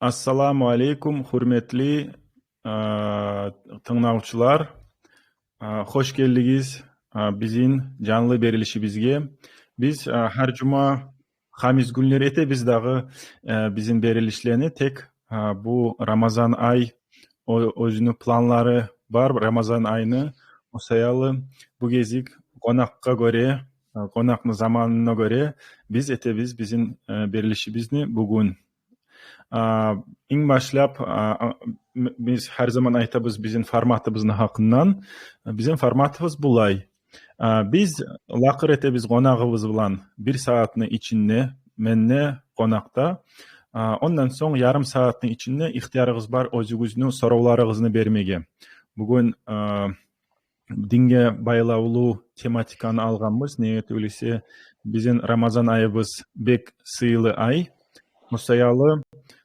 Ассаламу алейкум, хурметли тыңдаушылар. Хош келдіңіз біздің жанлы берілішімізге. Біз har жума хамис күнлер ете біз дағы біздің берілішлеріне тек bu Ramazan ay өзінің планлары бар. Ramazan ayını осаялы bu кезік қонаққа göre, қонақны заманына göre біз етебіз біздің берілішімізді бүгін. Ең башлап, біз her zaman айтабыз біздің форматыбыздың хақынан. Біздің форматыбыз бұлай. Biz лақыр етебіз қонағыбыз білан 1 сағатның içinde менне қонақта. Ondan соң yarım сағаттың içinde ixtiyarыңыз бар өзіңіздің сұрауларыңызды бермеге. Бүгін динге байлаулы тематиканы алғанбыз. Неге өйлесе біздің Рамазан айыбыз бек сыйлы ай. Мұсаялы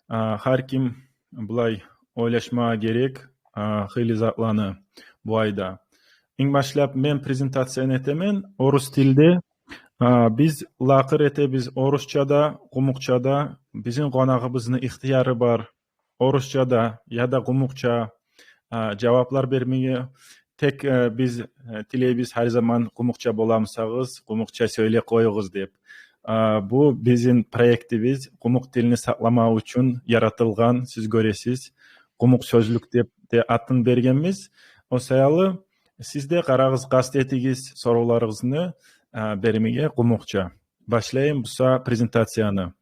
har kim бұлай ойлашма керек хейлі затланы bu ayda. Ең башлап мен презентацияны етемен орыс тілде. Biz лақыр етебіз орысчада, құмықчада. Біздің қонағыбыздың ixtiyarı бар. Орысчада яда құмықча жауаплар бермеге. Тек біз тілейбіз her zaman құмықча боламсағыз, құмықча сөйле қойығыз деп. Bu bizim проектimiz құмық тілini сақламау үшін яратылған, сіз көресіз. Құмық сөзлік деп те атын бергенбіз. Осаялы сізде қарағыз қастетігіз сұрауларыңызды бермеге құмықча. Башлаем бұса презентацияны.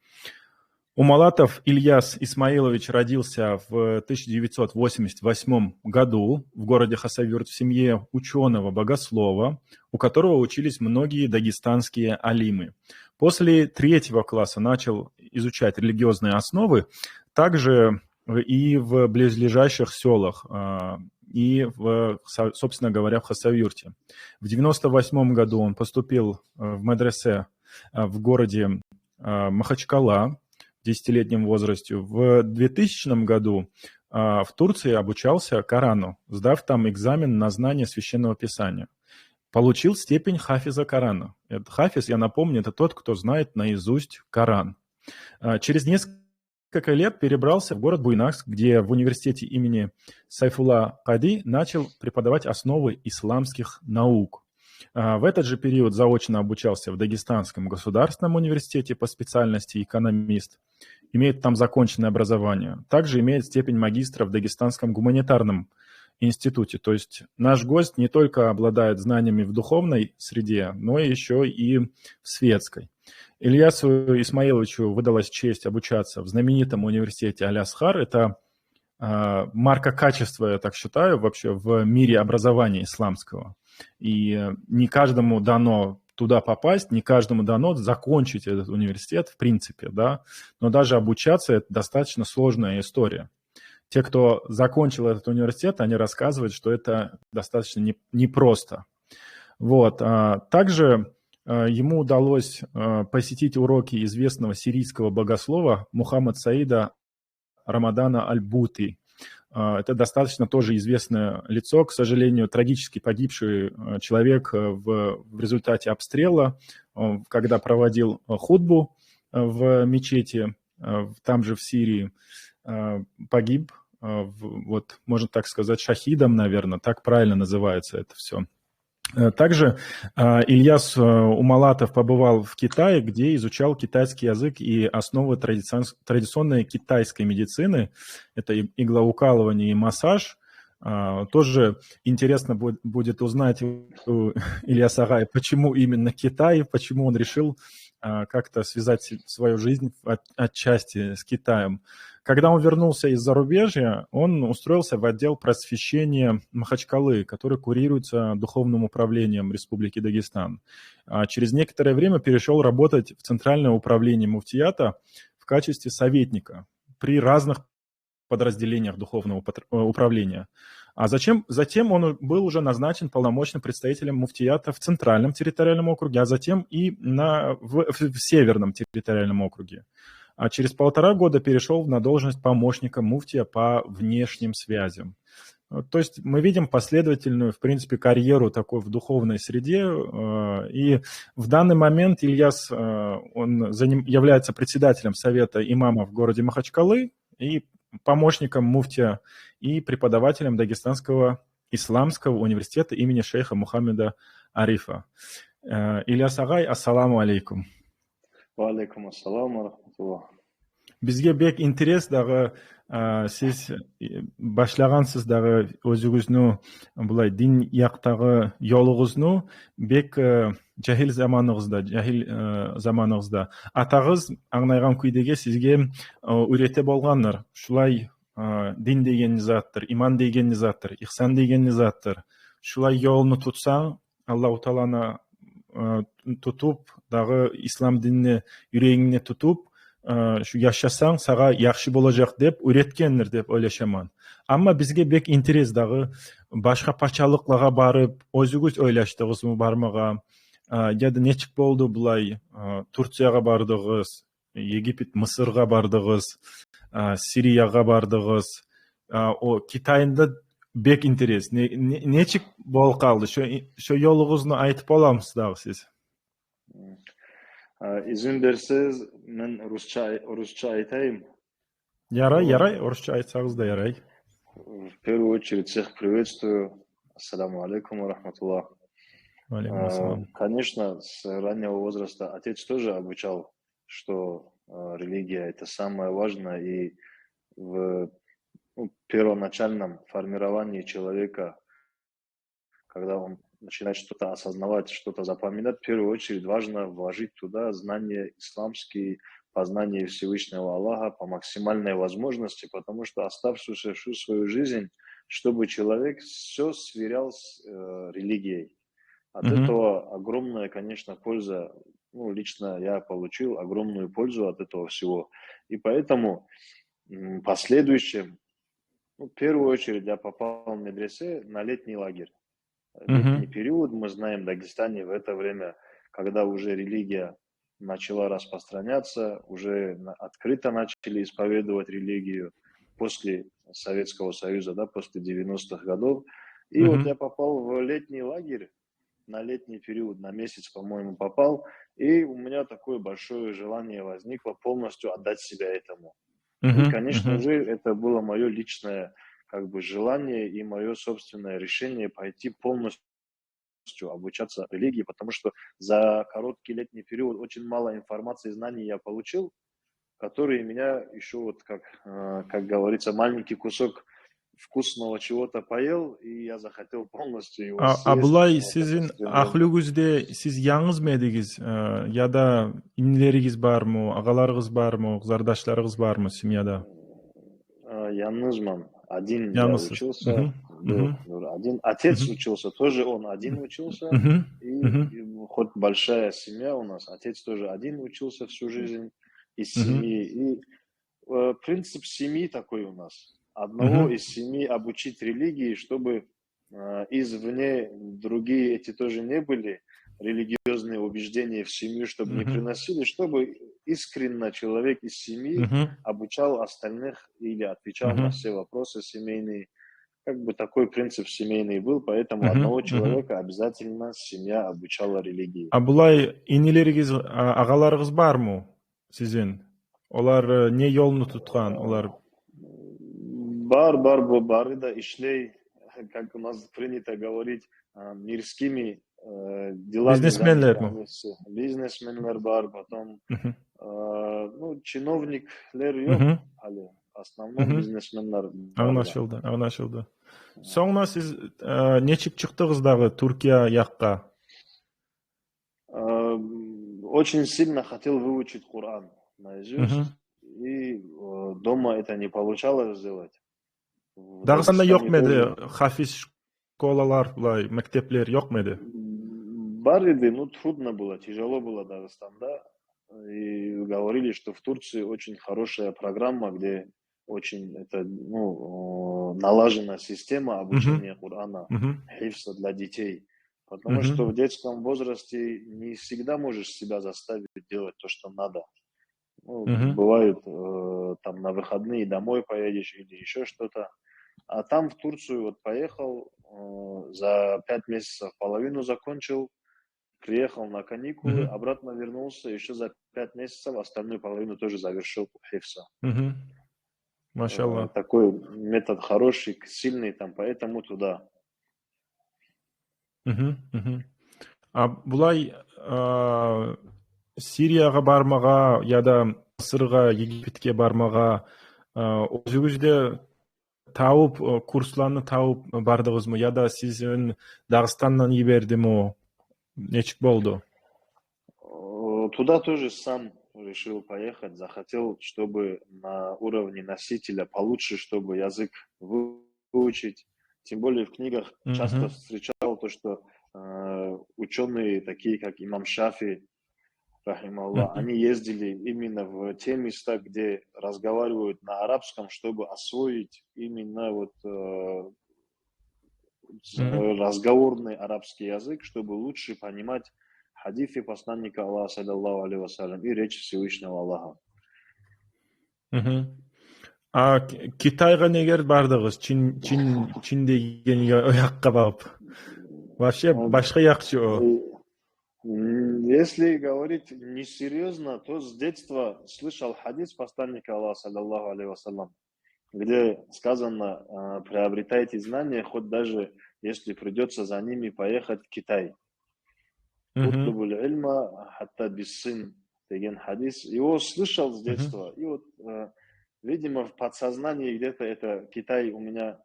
Умалатов Ильяс Исмаилович родился в 1988 году в городе Хасавюрт в семье ученого-богослова, у которого учились многие дагестанские алимы. После 3 класса начал изучать религиозные основы, также и в близлежащих селах, и, собственно говоря, в Хасавюрте. В 1998 году он поступил в медресе в городе Махачкала в 10-летнем возрасте. В 2000 году в Турции обучался Корану, сдав там экзамен на знание Священного Писания. Получил степень хафиза Корана. Этот хафиз, я напомню, это тот, кто знает наизусть Коран. Через несколько лет перебрался в город Буйнакск, где в университете имени Сайфулла Кади начал преподавать основы исламских наук. В этот же период заочно обучался в Дагестанском государственном университете по специальности экономист. Имеет там законченное образование. Также имеет степень магистра в Дагестанском гуманитарном институте. То есть наш гость не только обладает знаниями в духовной среде, но еще и в светской. Ильясу Исмаиловичу выдалась честь обучаться в знаменитом университете Аль-Асхар. Это марка качества, я так считаю, вообще в мире образования исламского. И не каждому дано туда попасть, не каждому дано закончить этот университет, в принципе, да. Но даже обучаться – это достаточно сложная история. Те, кто закончил этот университет, они рассказывают, что это достаточно непросто. Вот. Также ему удалось посетить уроки известного сирийского богослова Мухаммад Саида Рамадана Аль-Бути. Это достаточно тоже известное лицо, к сожалению, трагически погибший человек в результате обстрела, когда проводил хутбу в мечети, там же в Сирии, погиб, вот, можно так сказать, шахидом, наверное, так правильно называется это все. Также Ильяс Умалатов побывал в Китае, где изучал китайский язык и основы традиционной китайской медицины. Это иглоукалывание и массаж. Тоже интересно будет узнать у Ильяса Агая, почему именно Китай, почему он решил как-то связать свою жизнь отчасти с Китаем. Когда он вернулся из зарубежья, он устроился в отдел просвещения Махачкалы, который курируется Духовным управлением Республики Дагестан. Через некоторое время перешел работать в Центральное управление муфтията в качестве советника при разных подразделениях Духовного управления. А затем он был уже назначен полномочным представителем муфтията в Центральном территориальном округе, а затем и в Северном территориальном округе. А через 1,5 года перешел на должность помощника муфтия по внешним связям. То есть мы видим последовательную, в принципе, карьеру такой в духовной среде. И в данный момент Ильяс он является председателем совета имамов в городе Махачкалы. и помощником муфтия и преподавателем Дагестанского исламского университета имени шейха Мухаммеда Арифа. Ильяс агай, ассаламу алейкум. Ва алейкум ассалам ва рахматуллах. Бізге бек интерес дағы сіз башлағансыз дағы өзіңізну бұлай дин яқтағы yolыңызну бек жахил заманыңызда атағыз аңнайған күйдеге сізге үйрете болғандар. Шулай дин деген заттыр, иман деген заттыр, ихсан деген заттыр. Шулай yolunu тұтсаң, Аллаху Тааланы тұтып, дағы ислам дініне үрегіңне тұтып, шу яшасаң, саға яқшы болacak деп үйреткеннер деп ойлашаман. Амма бізге бек интерес дағы башқа патшалықларға барып, өзіңіз ойлаштыңыз мы бармаға, яда нечік болды бұлай, Турцияға бардыңыз, Египет, Мысырға бардыңыз, Сирияға бардыңыз, Китайында бек интерес. Нечік бол қалды? Шо yolыңызны айтып оламыз дағы сіз? Izin берсеңіз, мен орысша айтайын. Ярай, орысша айтсаңыз да ярай. В первую очередь всех приветствую. Ассаламу алейкум ва рахматуллах. Конечно, с раннего возраста отец тоже обучал, что религия – это самое важное, и в первоначальном формировании человека, когда он начинает что-то осознавать, что-то запоминать, в первую очередь важно вложить туда знания исламские, познание Всевышнего Аллаха по максимальной возможности, потому что оставшуюся всю свою жизнь, чтобы человек все сверял с религией. От этого огромная, конечно, польза, лично я получил огромную пользу от этого всего. И поэтому в последующем, в первую очередь я попал в медресе на летний лагерь. Летний период, мы знаем, в Дагестане в это время, когда уже религия начала распространяться, уже открыто начали исповедовать религию после Советского Союза, после 90-х годов. И вот я попал в летний лагерь, на летний период, на месяц, по-моему, попал, и у меня такое большое желание возникло полностью отдать себя этому. И, конечно же, это было мое личное желание и мое собственное решение пойти полностью обучаться религии, потому что за короткий летний период очень мало информации и знаний я получил, которые меня еще как говорится, маленький кусок вкусного чего-то поел, и я захотел полностью его съесть. Бұлай сіздің ақлүгізде сіз яңыз ма едіңіз? Яда инлеріңіз бар ма, ағаларыңыз бар ма, зардашларыңыз бар ма семьяда? Яңызман. Один я учился. Один отец учился, тоже он один учился. И хоть большая семья у нас, отец тоже один учился всю жизнь из семьи. И принцип семьи такой у нас. Одного из семьи обучить религии, чтобы извне другие эти тоже не были, религиозные убеждения в семью, чтобы не приносили, чтобы искренне человек из семьи обучал остальных или отвечал на все вопросы семейные. Такой принцип семейный был, поэтому одного человека обязательно семья обучала религии. Бұлай инелеріңіз, ағаларыңыз бар ма сіздің? Олар не yolunu tutқан? Олар бар, да ишлей, как у нас принято говорить, мирскими делами. Бизнесменлер ма? Бизнесменлер бар, потом чиновниклер yok, основном бизнесменлер бар. Аңлашылды. Соңына сіз нечік чықтыңыз дағы Түркия яққа? Очень сильно хотел выучить Коран наизусть, и дома это не получалось сделать. Дағыстанда жоқ меді хафиз школалар, мектеплер жоқ меді? Бар еді, трудно было, тяжело было Дагестанда. И говорили, что в Турции очень хорошая программа, где очень налажена система обучения Корана, хифса для детей. Потому что в детском возрасте не всегда можешь себя заставить делать то, что надо. Бывает, там на выходные домой поедешь или еще что-то. А там в Турцию поехал, за 5 месяцев половину закончил, приехал на каникулы, обратно вернулся, еще за 5 месяцев остальную половину тоже завершил хифса. Машалла. такой метод хороший, сильный, там, поэтому туда. Бұлай Сирияға бармаға, яда Мысырға, Египетке бармаға, өзіңізде тауып, курсларны тауып бардыңызмы? Яда сіздің Дағыстаннан ебердімі? Нечік болды? Туда тоже сам решил поехать, захотел, чтобы на уровне носителя получше, чтобы язык выучить. Тем более в книгах часто встречал то, что ученые, такие как имам Шафи, рахималлах, они ездили именно в те места, где разговаривают на арабском, чтобы освоить именно вот разговорный арабский язык, чтобы лучше понимать хадифы посланника Аллаха, саллаллаху алейхи вассалям, и речь Всевышнего Аллаха. Китайға негер бардыңыз? Чин деген ояққа барып. Вообще, башқа яқшы о? Если говорить несерьезно, то с детства слышал хадис посланника Аллаха, саллаллаху алейхи вассалям, где сказано: приобретайте знания, хоть даже если придется за ними поехать в Китай. Утлубуль ильма хатта биссин деген хадис. Его слышал с детства. И вот, видимо, в подсознании где-то это Китай у меня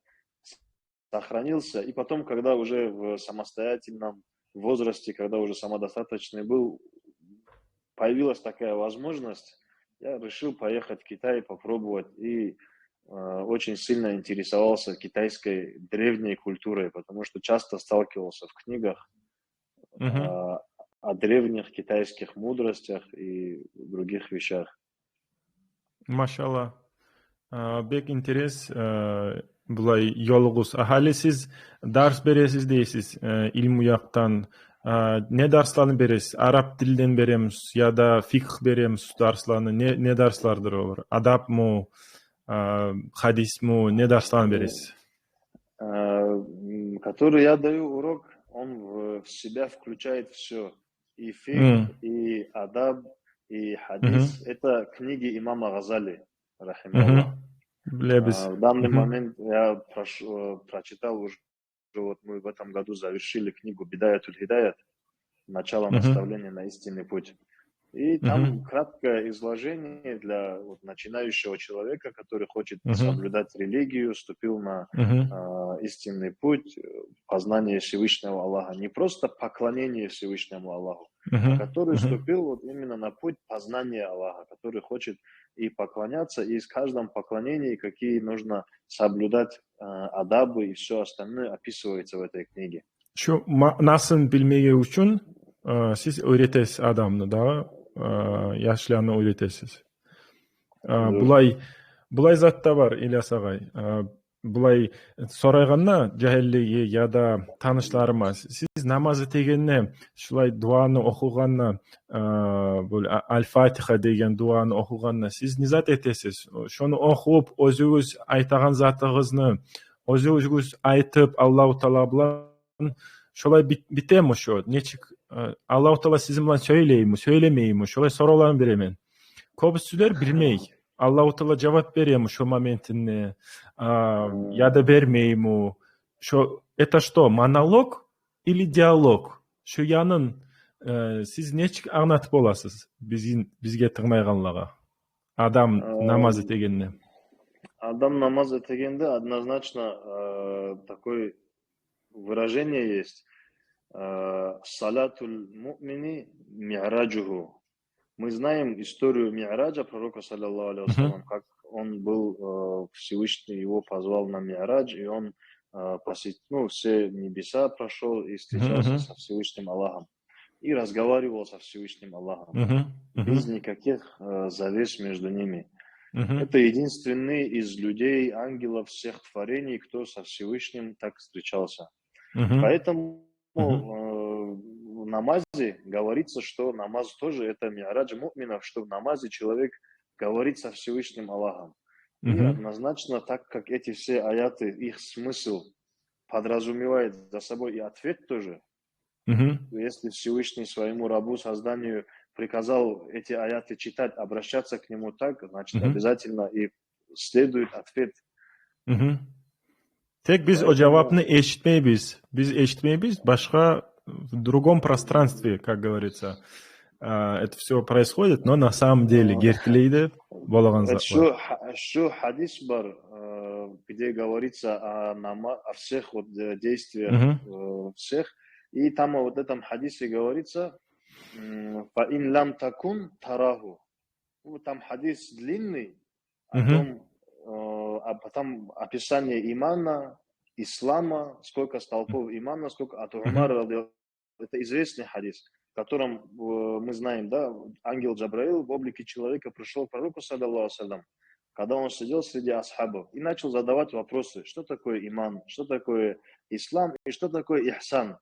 сохранился. И потом, когда уже в самостоятельном возрасте, когда уже самодостаточный был, появилась такая возможность, я решил поехать в Китай, попробовать. И очень сильно интересовался китайской древней культурой, потому что часто сталкивался в книгах о древних китайских мудростях и других вещах. Машалла. Бек интерес бұлай yolğuz. Ahali siz ders beresiz deysiz ilm uyaqtan. Ne derslerini beresiz? Arap dilden beremiz ya da fiqh beremiz derslerini. Ne derslardır olur? Adab mı? Hadis mu? Ne derslerini beresiz? Который я даю урок, он в себя включает все. И фикх, и адаб, и хадис. Это книги имама Газали, рахималлах. В данный момент я прочитал уже, вот мы в этом году завершили книгу Бидаятуль Хидаят, начало наставления на истинный путь. И там краткое изложение для вот начинающего человека, который хочет соблюдать религию, вступил на истинный путь, познание Всевышнего Аллаха. Не просто поклонение Всевышнему Аллаху, а который вступил вот именно на путь познания Аллаха, который хочет и поклоняться, и с каждым поклонением, какие нужно соблюдать адабы и все остальное, описывается в этой книге. Şu nasıl bilmeyi için siz öğretesiz adamını da yaşlarını öğretesiz. Бұлай затта бар, Ильяс ағай. Бұлай сұрайғанда жахиллиги я да танышларыма, сіз намазы тегенне, шулай дуаны оқуғанна, Аль-Фатиха деген дуаны оқуғанна, сіз не зат етесіз? Шоны оқып, өзіңіз айтаған затыңызны, өзіңіз айтып, Аллаху Таала билан, шолай битеми шо? Нечик Аллаху Таала сизин билан сөйлейми, сөйлемейми? Шолай суроолорун беремен. Көбүсүлөр билмей. Аллаху Таала жавап береми şu моментине, я да бермейми? Это что, монолог или диалог? Şu янын siz нечик аңнатып боласыз бизге тыңдайганларга? Адам намаз этегенде. Адам намаз этегенде однозначно такое выражение есть. Салатуль му'мини ми'раджуху. Мы знаем историю Ми'раджа, пророка, саллаллаху алейхи вассалям, как он был, Всевышний его позвал на Ми'радж, и он посетил, все небеса прошел и встречался со Всевышним Аллахом. И разговаривал со Всевышним Аллахом. Без никаких завес между ними. Это единственный из людей, ангелов, всех творений, кто со Всевышним так встречался. Поэтому в намазе говорится, что намаз тоже это ми'радж му'минов, что в намазе человек говорит со Всевышним Аллахом. И однозначно, так как эти все аяты, их смысл подразумевает за собой и ответ тоже, если Всевышний своему рабу, созданию приказал эти аяты читать, обращаться к нему так, значит обязательно и следует ответ. Тек biz o cevabını eşitmeyiz. Biz eşitmeyiz, başka в другом пространстве, как говорится. Это все происходит, но на самом деле геркелейде болаган Это что хадис бар, где говорится о всех вот действиях всех, и там вот в этом хадисе говорится «Фаин лам такун тараху». Там хадис длинный, а потом описание имана, ислама, сколько столпов имана, сколько от Умара, это известный хадис, в котором мы знаем, да, ангел Джабраил в облике человека пришел к пророку, саллаллаху алейхи, когда он сидел среди асхабов и начал задавать вопросы, что такое иман, что такое ислам и что такое ихсан.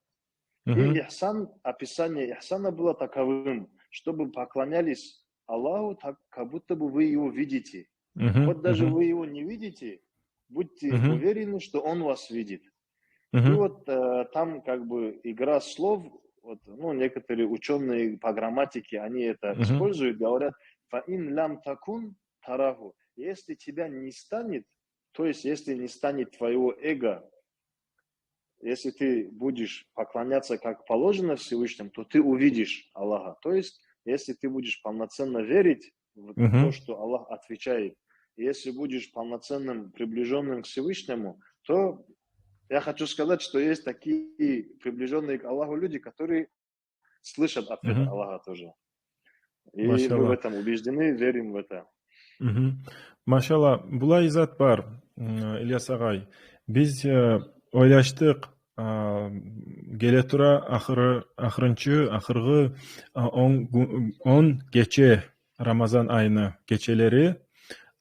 И ихсан, описание ихсана было таковым, чтобы поклонялись Аллаху, так, как будто бы вы его видите. Вот даже вы его не видите, будьте уверены, что он вас видит. И вот там как бы игра слов, вот, ну, некоторые ученые по грамматике, они это используют, говорят, «Фаин лям такун тараху». Если тебя не станет, то есть если не станет твоего эго, если ты будешь поклоняться как положено Всевышнему, то ты увидишь Аллаха. То есть если ты будешь полноценно верить в то, что Аллах отвечает, если будешь полноценным, приближенным к Всевышнему, то я хочу сказать, что есть такие приближенные к Аллаху люди, которые слышат ответ Аллаха тоже. И мы в этом убеждены, верим в это. Машалла, булай зат бар, Ильяс агай. Biz ойлаштык, келе тура ахыргы 10 кече Рамазан айыны кечелери,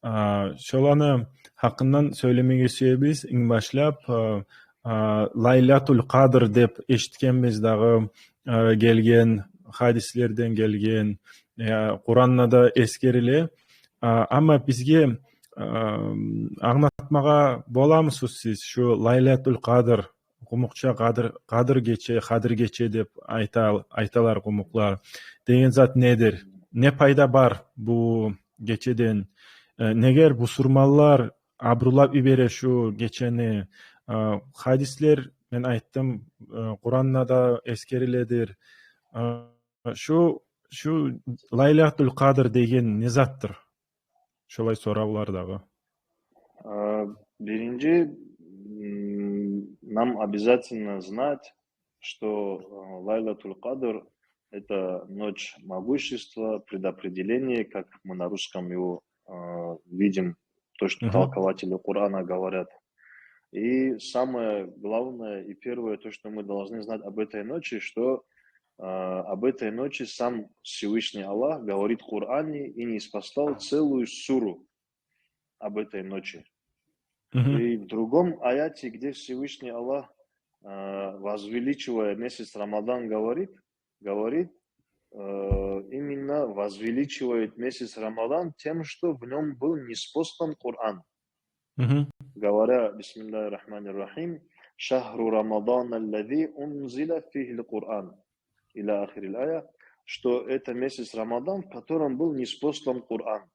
шоланы хакынан сөйлемеге себебиз иң башлап Лайлатул Кадр деп эшиткенбиз дагы, келген хадислерден келген, Куранна да эскериле. Ама бизге аңлатмага боламысыз сиз шу Лайлатул Кадр, гумукча Кадыр кече деп айталар гумуклар. Деген зат недир? Не пайда бар бу кечеден? Негер бусурмаллар абрулап ибере шу кечени? Хадислер, мен айттым, Куранна да эскериледир. Шу Лайлатул Кадр деген не заттыр? Шолай сураулар дагы. Биринчи, нам обязательно знать, что Лайлатул Кадр – это ночь могущества, предопределения, как мы на русском его видим, то, что толкователи Корана говорят. И самое главное и первое, то, что мы должны знать об этой ночи, что об этой ночи сам Всевышний Аллах говорит в Коране и ниспослал целую суру об этой ночи. И в другом аяте, где Всевышний Аллах, возвеличивая месяц Рамадан, говорит, именно возвеличивает месяц Рамадан тем, что в нем был ниспослан Коран. Говоря, бисмиллахи рахмани рахим, шахру Рамадан аллади унзиля фихи Коран, иля ахирил ая, что это месяц Рамадан, в котором был ниспослан Коран.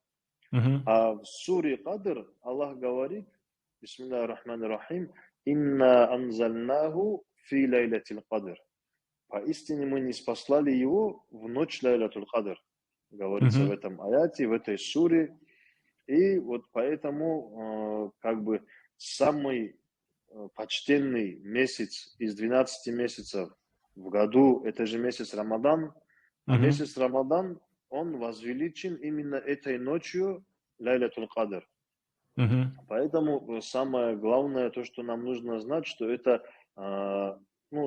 А в суре Кадр Аллах говорит, бисмиллахи рахмани рахим, инна анзальнаху фи лайлатил Кадр. Поистине мы ниспослали его в ночь Лайлатул Кадр. Говорится в этом аяте, в этой суре. И вот поэтому как бы самый почтенный месяц из 12 месяцев в году, это же месяц Рамадан. А месяц Рамадан, он возвеличен именно этой ночью Лайлатул Кадр. Поэтому самое главное, то, что нам нужно знать, что это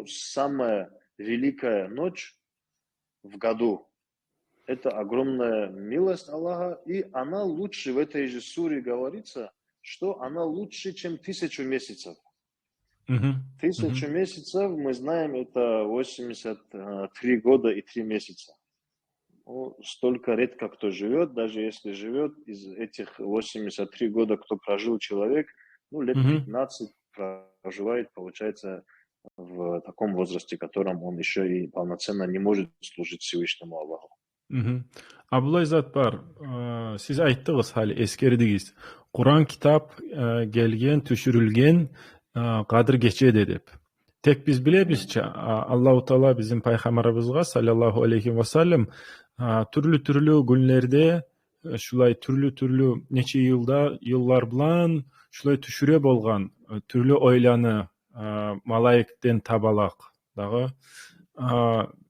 самая великая ночь в году. Это огромная милость Аллаха, и она лучше, в этой же суре говорится, что она лучше, чем 1000 месяцев. 1000 месяцев, мы знаем, это 83 года и 3 месяца. Ну, столько редко кто живет, даже если живет, из этих 83 года, кто прожил человек, лет 15 проживает, получается, в таком возрасте, в котором он еще и полноценно не может служить Всевышнему Аллаху. Абдуллай зат бар, сиз айттыгыз, хали эскердигиз. Kur'an kitap gelgen, düşürülgen Kadir Gecede dep. Tek biz bilebizçe Allahu Teala bizim Peygamberibizga sallallahu aleyhi ve sellem türlü günlerde şulay türlü neçe yıllar bilan şulay düşüre bolgan türlü oylany malaikten tabalak dağı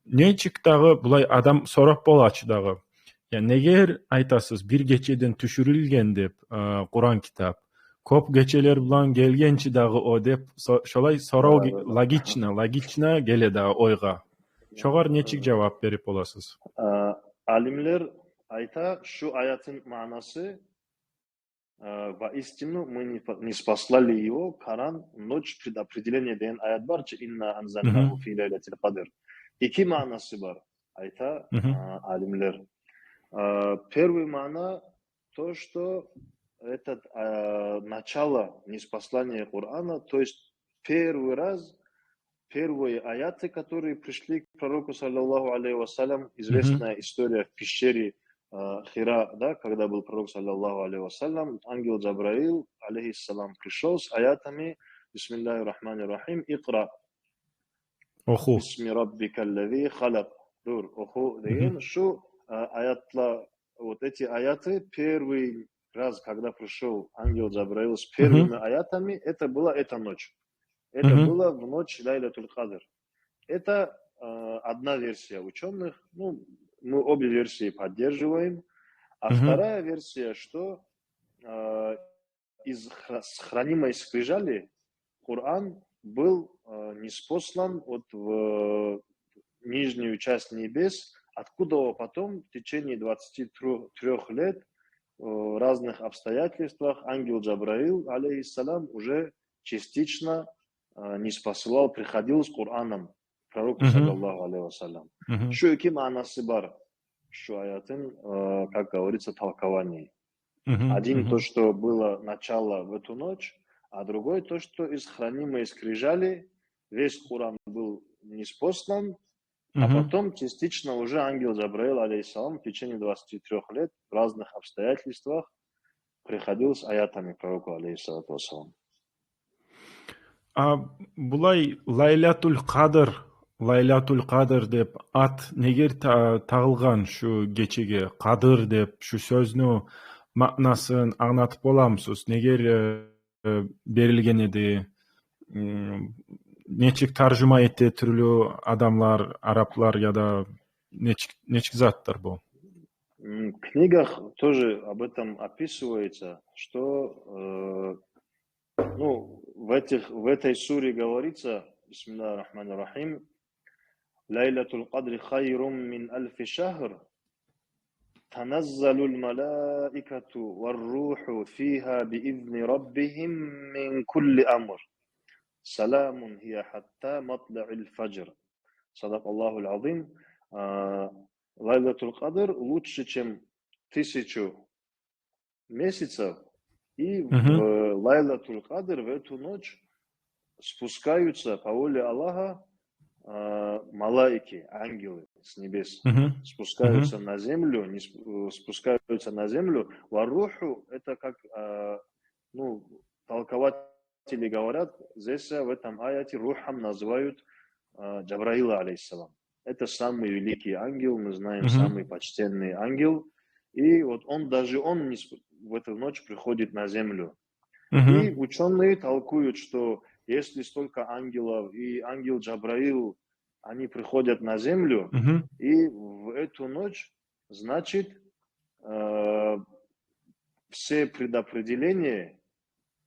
nechik dağı bulay adam sorap bolaçı dağı. Yani neger aytasız bir geceden düşürülgen dep Kur'an kitap. Kop geceler bilan gelgençi dağı o dep şolay sorau lagichna gele dağı oyga. Şogar nechik cevap berip olasız? Alimler ayta şu ayetin manası воистину мы не спаслали его, Коран, ночь предопределения деген аят бар, инна анзальнаху фи лейлатил кадр. İki manası var ayta alimler. Первый мана то, что это начало ниспослания Корана, то есть первый раз, первые аяты, которые пришли к пророку, саллаллаху алейхи вассалям, известная история в пещере Хира, да, когда был пророк, саллаллаху алейхи вассалям, ангел Джабраил, алейхиссалам, пришел с аятами «Бисмиллахи рахмани рахим, икра». Оху. «Бисми раббика аллази халак». Дур, оху, деген, что аятла, вот эти аяты, первый раз, когда пришел ангел Джабраил с первыми аятами, это была эта ночь. Это было в ночь Лайлатуль Кадр. Это одна версия ученых, ну, мы обе версии поддерживаем. А вторая версия, что из хранимой скрижали Коран был ниспослан вот в нижнюю часть небес, откуда потом в течение 23 лет в разных обстоятельствах ангел Джабраил, алейхиссалам, уже частично ниспосылал, приходил с Кораном пророку, саллаллаху алейхи вассалям. Şu iki manası var şu ayetin, как говорится, толкований. Один то, что было начало в эту ночь, а другой то, что из хранимой скрижали весь Коран был ниспослан, а потом частично уже ангел Джабраил, алейхиссалам, в течение 23 лет в разных обстоятельствах приходил с аятами к пророку, алейхиссалату вассалам. Булай Лайлатуль Кадр деп ат негер тагылган шу кечеге Кадыр деп шу сөзнү мағынасын аңлатып боламсыз? Негер берилген эди? Нечик таржыма этти түрлүү адамлар, араплар яда нечик заттар бул? В книгах тоже об этом описывается, что в этой суре говорится, бисмиллахи рахмани рахим, «Лайлатуль кадри хайрум мин альфи шахр, таназзалуль малаикату варруху фиха биизни раббихим мин кулли амр. Саламун хия хатта матла'иль фаджр». Садак Аллаху аль-Азим. Лайлатуль Кадр лучше, чем 1000 месяцев. И в Лайлатуль Кадр, в эту ночь, спускаются по воле Аллаха малаики, ангелы с небес. Спускаются на землю, спускаются на землю. Варруху, это как, толкователи говорят, здесь в этом аяте рухам называют Джабраила, алейхиссалам. Это самый великий ангел, мы знаем, самый почтенный ангел. И вот он в эту ночь приходит на землю. И ученые толкуют, что если столько ангелов и ангел Джабраил, они приходят на землю, и в эту ночь, значит, все предопределения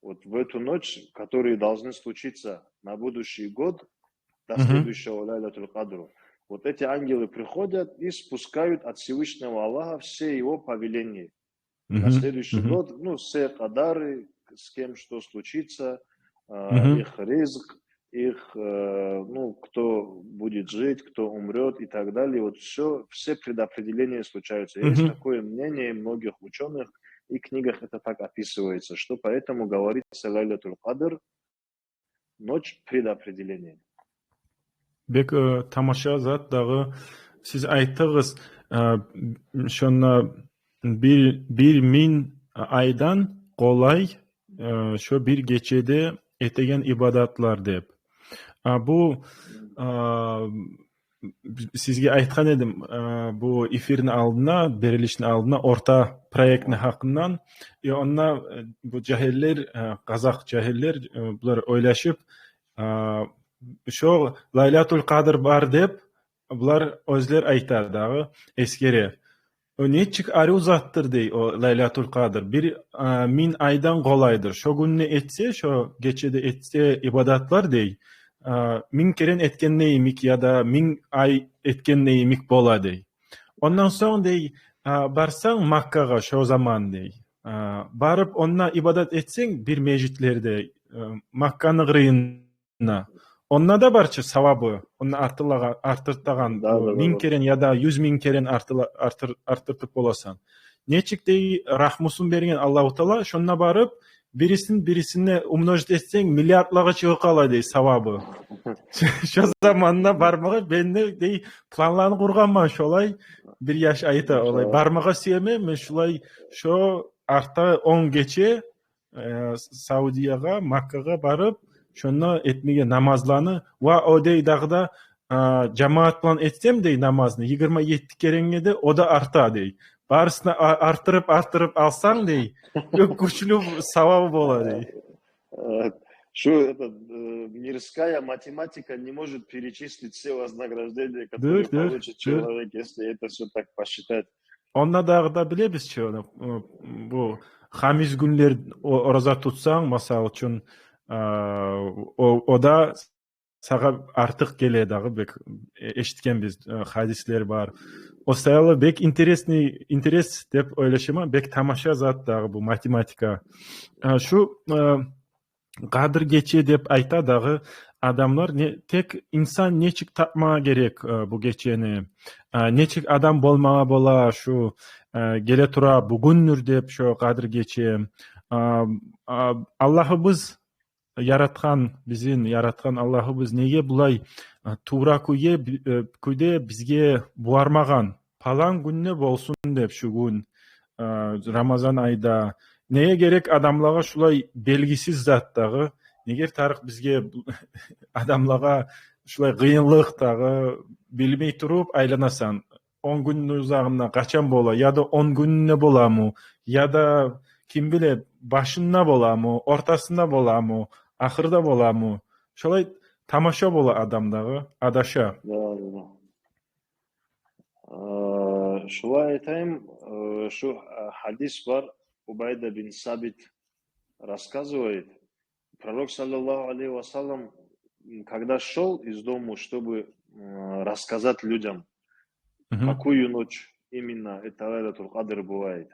вот в эту ночь, которые должны случиться на будущий год, до следующего Лайлатуль Кадру, вот эти ангелы приходят и спускают от Всевышнего Аллаха все его повеления. На следующий год, все кадары, с кем что случится, их ризк, их, кто будет жить, кто умрет и так далее. Вот все предопределения случаются. Есть такое мнение многих ученых, и в книгах это так описывается, что поэтому говорится Лайлатуль Кадр, ночь предопределения. Бек тамаша зат дагы сиз айттыгыз, шонна 1000 айдан қолай шо bir gecede etegen ibadatlar deb. Bu sizge aytқан едім, bu эфирдің алдына, берилиштің алдына орта проектні хақынан, онна bu jahillar, қазақ jahillar bular ойлашып, шо Лайлатул Қадыр бар деп, bular өзлер айтады, ескере. O nechik arı uzattır dey o Laylatul Kadir. Bir 1000 aydan kolaydır. Şo günne etse, şo geçede etse ibadatlar dey. 1000 keren etken neyimik ya da 1000 ay etken neyimik bola dey. Ondan sonra dey barsan Makka'ga şo zaman dey. Barıp onna ibadat etsen bir meclitlerde Makka'nın gırıyına. Onna da barça savabı, onna artırtаған 1000 keren ya da 100.000 keren artırtıp bolasan. Nechik dey rahmusun bergen Allahu Teala, şonna barıp birisine umnojit etsen milyardlaga çıgı kala dey savabı. Şu zamanına barmağa ben de dey planlarını kurganman şolay bir yaş ayta olay. Barmağa siyeme men şolay şo arta 10 geçe Saudiyaga, Makka'ga barıp şonna etmege namazlarını va o dey dağda cemaat bilan etsem dey namazını 27 kerenge de o da arta dey. Barısına artırıp alsan dey. Çok güçlü savabı bola dey. Что это мирская математика не может перечислить все вознаграждения, которые получит человек, если это все так посчитать. Onda dağda bilebiz ki onu. Bu hamiz günler oruza tutsan, masal için o da sağa artık gele dağı bek eşitken biz hadisler var. O sayalı bek interes dep oylaşıma bek tamaşa zat dağı bu matematika. Şu Kadir geçe dep ayta dağı adamlar tek insan nechik tapmağa gerek bu geçeni. Nechik adam bolmağa bola şu gele tura bugünnür dep şu Kadir geçe. Allah'ımız bizin yaratkan Allah'ımız neye bulay tuğra kuyde bizge buarmagan palan günne bolsun dep şu gün Ramazan ayda neye gerek adamlağa şulay belgisiz zatdağı neger tarık bizge adamlağa şulay kıyınlık dağı bilmey turup aylanasan 10 günün uzağından kaçan bola ya da 10 gününe bola mı ya da kim bile başında bola mı ortasında bola mı ahırda bola mı şulay tamaşa bola adamdağı adaşa. Şulay aytayım, şu hadis var, Убайда бин Сабит рассказывает, пророк, саллаллаху алейхи вассалам, когда шел из дому, чтобы рассказать людям, какую ночь именно это Лайлатул Кадр бывает,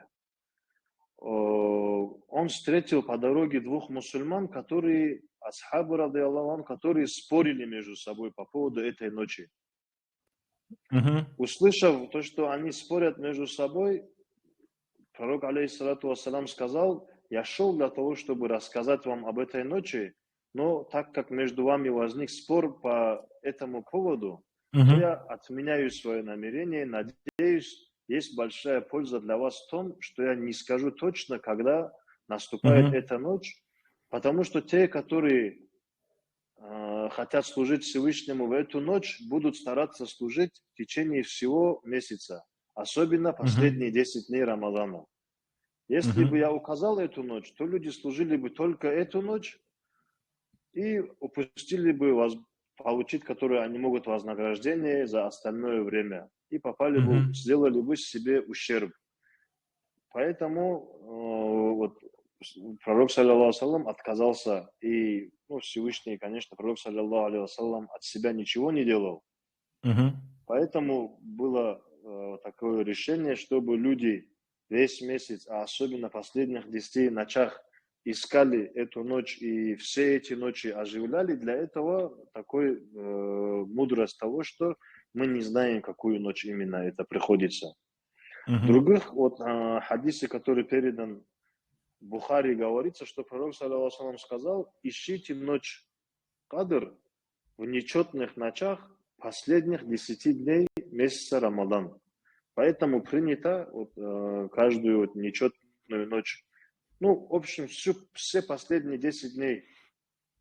он встретил по дороге двух мусульман, которые, асхабы, радиаллаху анхум, которые спорили между собой по поводу этой ночи. Услышав то, что они спорят между собой, пророк, алейхиссалату вассалам, сказал: я шел для того, чтобы рассказать вам об этой ночи, но так как между вами возник спор по этому поводу, то я отменяю свое намерение, надеюсь, есть большая польза для вас в том, что я не скажу точно, когда наступает эта ночь, потому что те, которые хотят служить Всевышнему в эту ночь, будут стараться служить в течение всего месяца. Особенно последние 10 дней Рамазана. Если бы я указал эту ночь, то люди служили бы только эту ночь и упустили бы получить, которое они могут вознаграждение за остальное время. И попали бы, сделали бы себе ущерб. Поэтому вот, пророк, саллаллаху алейхи вассалам, отказался. И Всевышний, конечно, пророк, саллаллаху алейхи вассалам, от себя ничего не делал. Поэтому было такое решение, чтобы люди весь месяц, а особенно последних 10 ночах, искали эту ночь и все эти ночи оживляли. Для этого такой мудрость того, что мы не знаем, какую ночь именно это приходится. В других хадисе, который передан в Бухари, говорится, что пророк, саллаллаху алейхи вассалам, сказал: ищите ночь Кадр в нечетных ночах последних 10 дней месяца Рамадан. Поэтому принято каждую нечетную ночь Ну, в общем, все последние 10 дней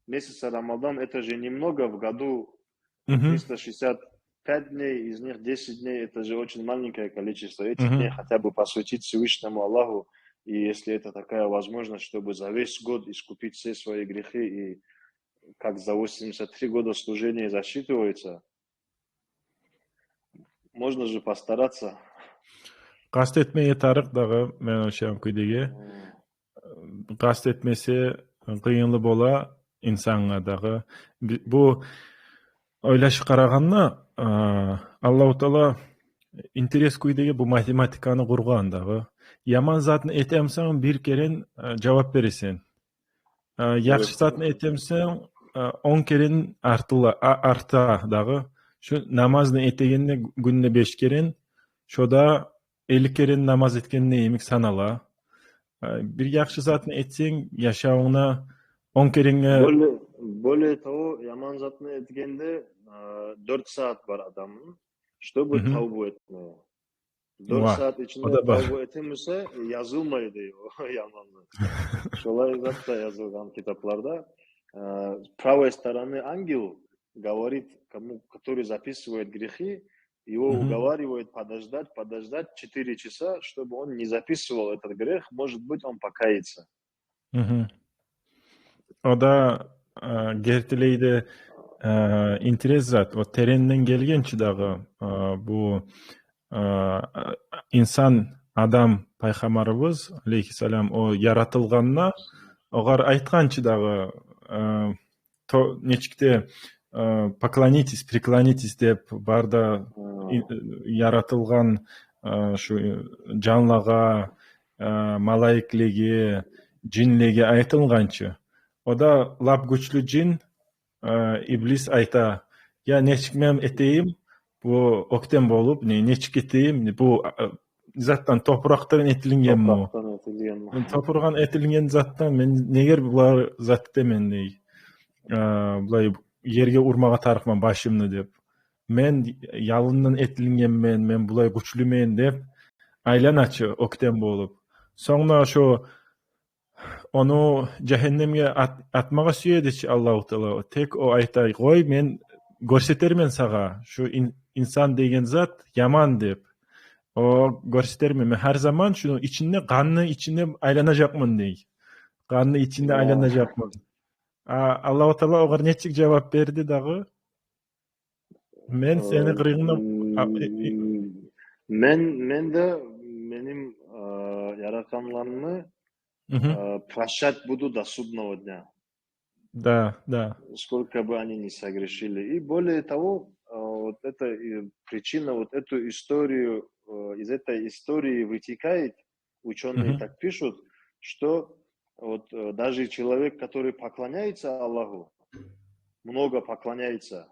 месяца Рамадан, это же немного в году, Мгм. 365 дней, из них 10 дней, это же очень маленькое количество. Эти дни Мгм. хотя бы посвятить Всевышнему Аллаху, и если это такая возможность, чтобы за весь год искупить все свои грехи, и как за 83 года служения засчитывается, можно же постараться. Каст этмей тарык дагы мен ошам күйдеге. Каст этмесе кыйынлы бола инсанга дагы. Бу ойлашып караганна Аллаху Таала интерес күйдеге бу математиканы курган дагы. Яман затны этемсең бир керен жавап бересен. Жакшы Evet. затны этемсең 10 керен арта дагы. Şu namazını etегенне gününe 5 керен, şoda 50 керен намаз эткенне эмик санала. Bir yaxşı zatını etsen yaşamına 10 kerenge Более того, Яман затны etkende 4 saat var adamın. Чтобы tavbu etmeye. 4 var. saat O içinde da var. tavbu etmese yazılmaydı o Yaman'da. Şolay zaten yazılgan kitaplarda. Правой стороны ангел говорит кому, который записывает грехи, его уговаривает подождать 4 часа, чтобы он не записывал этот грех, может быть, он покается. O da gertileyde interes zat. O terenden gelgençi dağı bu insan adam paygamarыбыз алейхиссалам o yaratılganna ogar айтқанчы dağı нечикте поклонитесь, преклонитесь деп барда yaratılgan şu жанлага, малайиклеге, джинлеге айтылганчы. Oda lap güçlü cin iblis ayta ya neçik mem eteyim bu okten bolup neçik eteyim bu zattan topraktan etilingen mu Topraktan etilgen. topurgan etilingen zattan men neger bular zat demen ney bulay yerge urmaga tarıkman başımны dep men yalından etilgenmen men bulay güçlümen dep aylanaçı okten bolup soňra şu onu cehennemge atmaga süýediçi Allahu Teala. Tek o aytay, "Goý men görsetermen saga. Şu insan degen zat yaman" dep. O görsetermen. Men her zaman şunu içinde, kanlı içinde aylanajakmyn diýi. Kanlı içinde aylanajakmyn. Allahu Teala ogar neçik jogap berdi dagı. Men seni gyrygynda Men de benim yaratanlarını прощать буду до судного дня. Да. Сколько бы они ни согрешили. И более того, вот эта причина, вот эту историю, из этой истории вытекает, ученые так пишут, что вот даже человек, который поклоняется Аллаху, много поклоняется,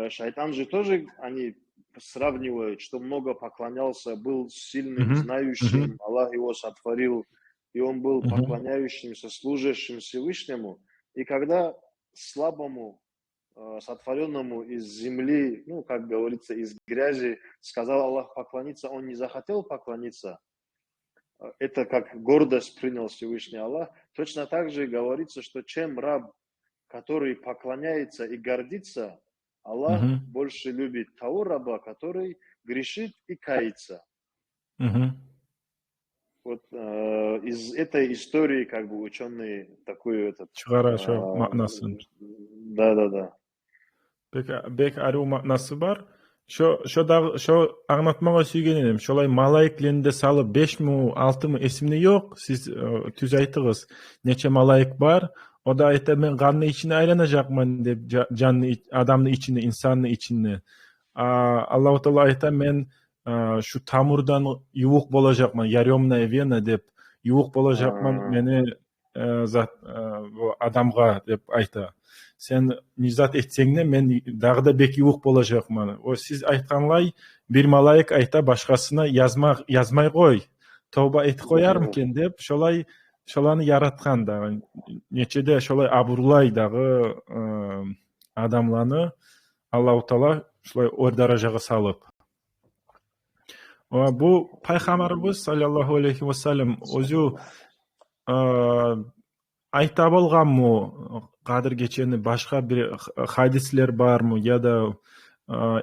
шайтан же тоже, они сравнивают, что много поклонялся, был сильным, знающим, Аллах его сотворил, и он был поклоняющимся, служащим Всевышнему. И когда слабому, сотворенному из земли, ну, как говорится, из грязи, сказал Аллах поклониться, он не захотел поклониться, это как гордость принял Всевышний Аллах. Точно так же говорится, что чем раб, который поклоняется и гордится, Аллах больше любит того раба, который грешит и кается. Вот из этой истории как бы ученые такую этот... Ma'naсын. Да. Bek arı ma'nası bar. Şo anlatmaga süýgenim. Şolay malaiklerinde salı 5 mi 6 mı esimde yok. Siz tüz aytыгыз. Neçe malaik bar? O da ayta men ganny içine aylanajakman dep canlı adamny içinde, insanny içinde. Allahu Teala ayta men şu tamurdan yuwuk bolajakman, yaromna evena dep yuwuk bolajakman meni zat bu adamga dep ayta. Sen nizat etseňne men dagda bek yuwuk bolajakman. O siz aytganlay bir malaik ayta başgasyna yazmay goý. Tawba et goýarmyken dep şolany yaratgan da. Neçede şolay aburlay dagı adamlany Allahu Teala şolay or darajaga salyp. Bu Peygamberimiz sallallahu aleyhi ve sellem özü Айта болганмы Кадыр кечени башка бир хадислер бармы, я да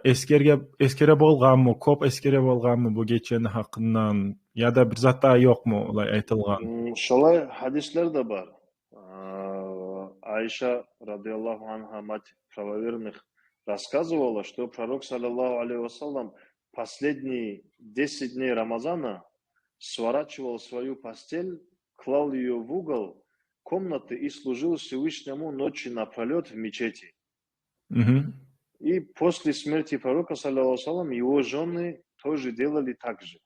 эскере болганмы, көп эскере болганмы бу кечени хакынан, я да бир затта жокму улай айтылган? Шалай хадислер да бар. Айша, радиаллаху анха, мать правоверных, рассказывала, что пророк, саллаллаху алейхи вассалам, последние 10 дней Рамазана сворачивал свою постель, клал ее в угол комнаты и служил Всевышнему ночи напролет в мечети. Мгм. И после смерти пророка, саллаллаху алейхи вассалам, его жены тоже делали так же.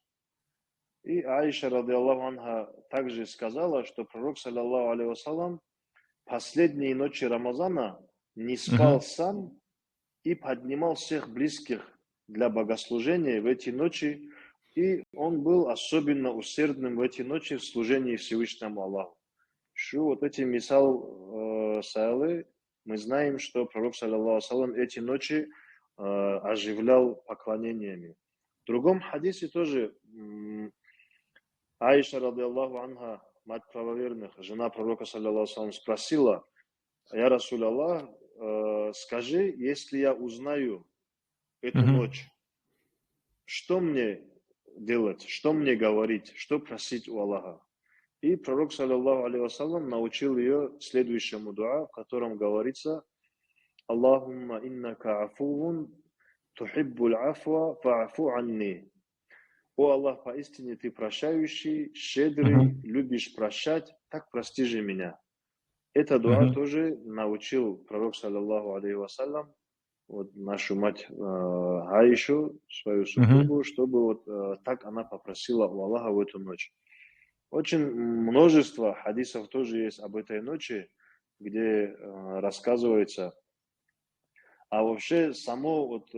И Аиша, радиаллаху анха, также сказала, что пророк, саллаллаху алейхи вассалам, последние ночи Рамазана не спал Мгм. сам и поднимал всех близких для богослужения в эти ночи, и он был особенно усердным в эти ночи в служении Всевышнему Аллаху. Что вот эти мисал сайлы, мы знаем, что пророк, саллаллаху алейхи вассалам, эти ночи оживлял поклонениями. В другом хадисе тоже Аиша, радиаллаху анха, мать правоверных, жена пророка, саллаллаху алейхи вассалам, спросила: «Я Расуль Аллах, скажи, если я узнаю эту Мгм. ночь, что мне делать, что мне говорить, что просить у Аллаха?» И пророк, саллаллаху алейхи вассалам, научил ее следующему дуа, в котором говорится: «Аллахумма иннака афувун тухиббуль афва фа'афу анни». О Аллах, поистине ты прощающий, щедрый, Мгм. любишь прощать, так прости же меня. Это дуа Мгм. тоже научил пророк, саллаллаху алейхи вассалям, вот нашу мать Аишу, свою Мгм. супругу, чтобы вот так она попросила у Аллаха в эту ночь. Очень множество хадисов тоже есть об этой ночи, где рассказывается. А вообще само вот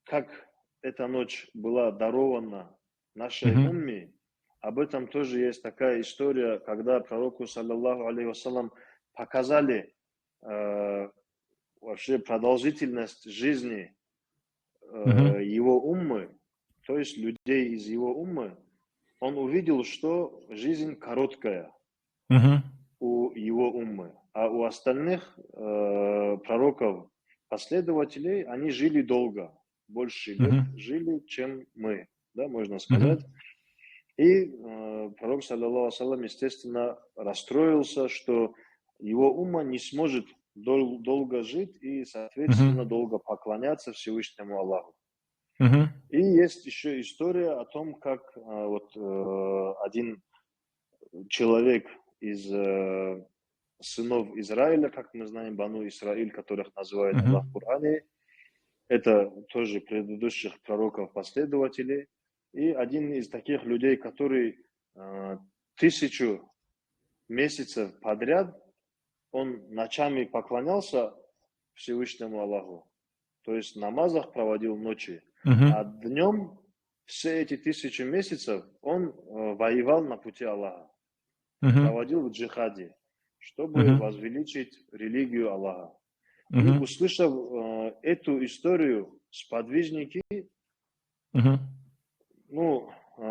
как эта ночь была дарована нашей Мгм. умме, об этом тоже есть такая история, когда пророку, саллаллаху алейхи вассалам, показали вообще продолжительность жизни Мгм. его уммы, то есть людей из его уммы. Он увидел, что жизнь короткая Мгм. у его уммы, а у остальных пророков, последователей, они жили долго, больше лет Мгм. жили, чем мы, да, можно сказать. Мгм. И пророк, саллаллаху алейхи вассалам, естественно, расстроился, что его умма не сможет долго жить и, соответственно, Мгм. долго поклоняться Всевышнему Аллаху. Мгм. И есть еще история о том, как вот один человек из сынов Израиля, как мы знаем, Бану Исраиль, которых называет Аллах в Мгм. Коране, это тоже предыдущих пророков, последователей. И один из таких людей, который 1000 месяцев подряд, он ночами поклонялся Всевышнему Аллаху, то есть в намазах проводил ночи, а Мгм. днем все эти 1000 месяцев он воевал на пути Аллаха, Мгм. проводил в джихаде, чтобы Мгм. возвеличить религию Аллаха. И Мгм. услышав эту историю, сподвижники, Мгм. ну,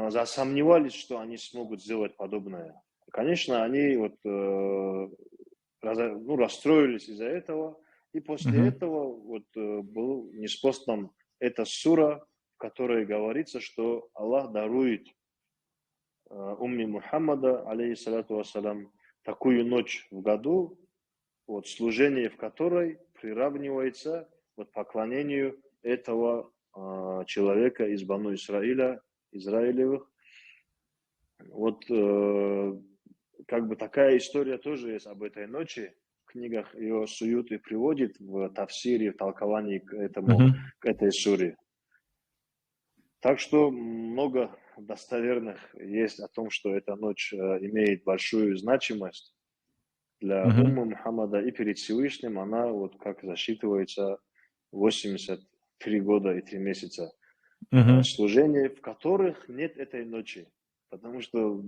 засомневались, что они смогут сделать подобное. Конечно, они вот, расстроились из-за этого, и после Мгм. этого вот, был ниспослан эта сура, в которой говорится, что Аллах дарует умме Мухаммада, алейхиссалату вассалям, такую ночь в году, вот, служение в которой приравнивается вот, поклонению этого человека из Бану Исраиля, Израилевых. Вот как бы такая история тоже есть об этой ночи. В книгах ее суют и приводит в тафсире, в толковании Мгм. к этой суре. Так что много достоверных есть о том, что эта ночь имеет большую значимость для уммы Мгм. Мухаммада и перед Всевышним. Она вот как засчитывается 83 года и 3 месяца Мгм. служений, в которых нет этой ночи. Потому что,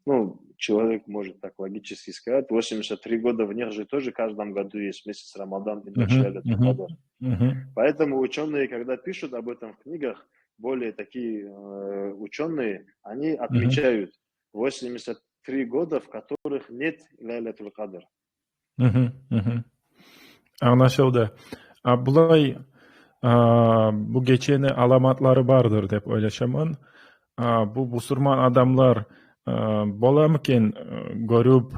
ну, человек может так логически сказать, 83 года в них же тоже в каждом году есть месяц Рамадан и ночь Мгм. Лялятуль Мгм. Кадр. Мгм. Поэтому ученые, когда пишут об этом в книгах, более такие ученые, они Мгм. отмечают 83 3 года, в которых нет Лайлатуль Кадр. Anlaşıldı. Бұлай bu geceni alamatları bardır деп ойлашамын. Bu бусурман адамлар бола мекен көрүп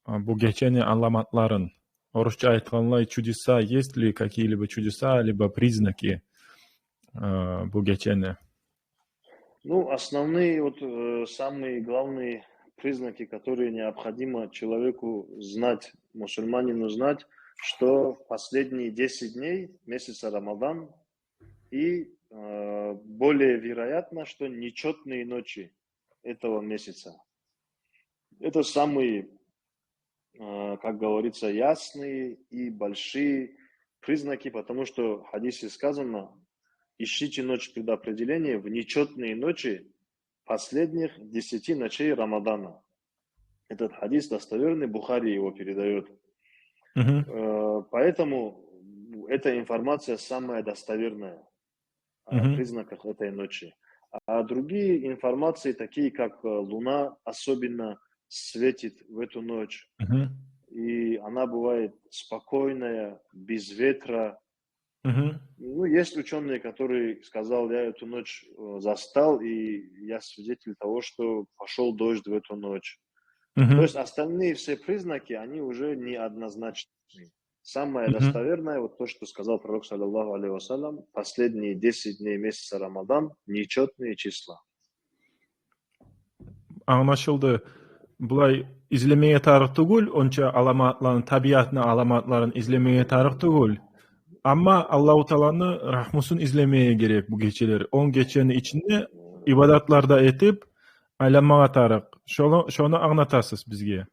bu geceni аламатларын? Орысча айтканда чудеса, есть ли какие-либо чудеса, либо признаки bu geceni? Ну, основные, вот самые главные признаки, которые необходимо человеку знать, мусульманину знать, что в последние 10 дней месяца Рамадан и более вероятно, что нечетные ночи этого месяца. Это самые, как говорится, ясные и большие признаки, потому что в хадисе сказано: ищите ночь предопределения в нечетные ночи последних 10 ночей Рамадана. Этот хадис достоверный, Бухари его передает. Поэтому эта информация самая достоверная о признаках этой ночи. А другие информации, такие как луна особенно светит в эту ночь, и она бывает спокойная, без ветра. Ну, есть ученые, которые сказал, я эту ночь застал, и я свидетель того, что пошел дождь в эту ночь. То есть остальные все признаки, они уже неоднозначны. Самое достоверное, вот то, что сказал пророк, саллаллаху алейхи вассалям, последние 10 дней месяца Рамадан, нечетные числа. Anlaşıldı. Бұлай izlemeye tarih түгіл, онша аламатларын, табиатны аламатларын izlemeye tarih түгіл. Ama Allahu Teala'nın rahmusunu izlemeye gerek bu geceleri. 10 gecenin içinde ibadatlarda etip alamağa tarih. Şunu anlatasız bizge.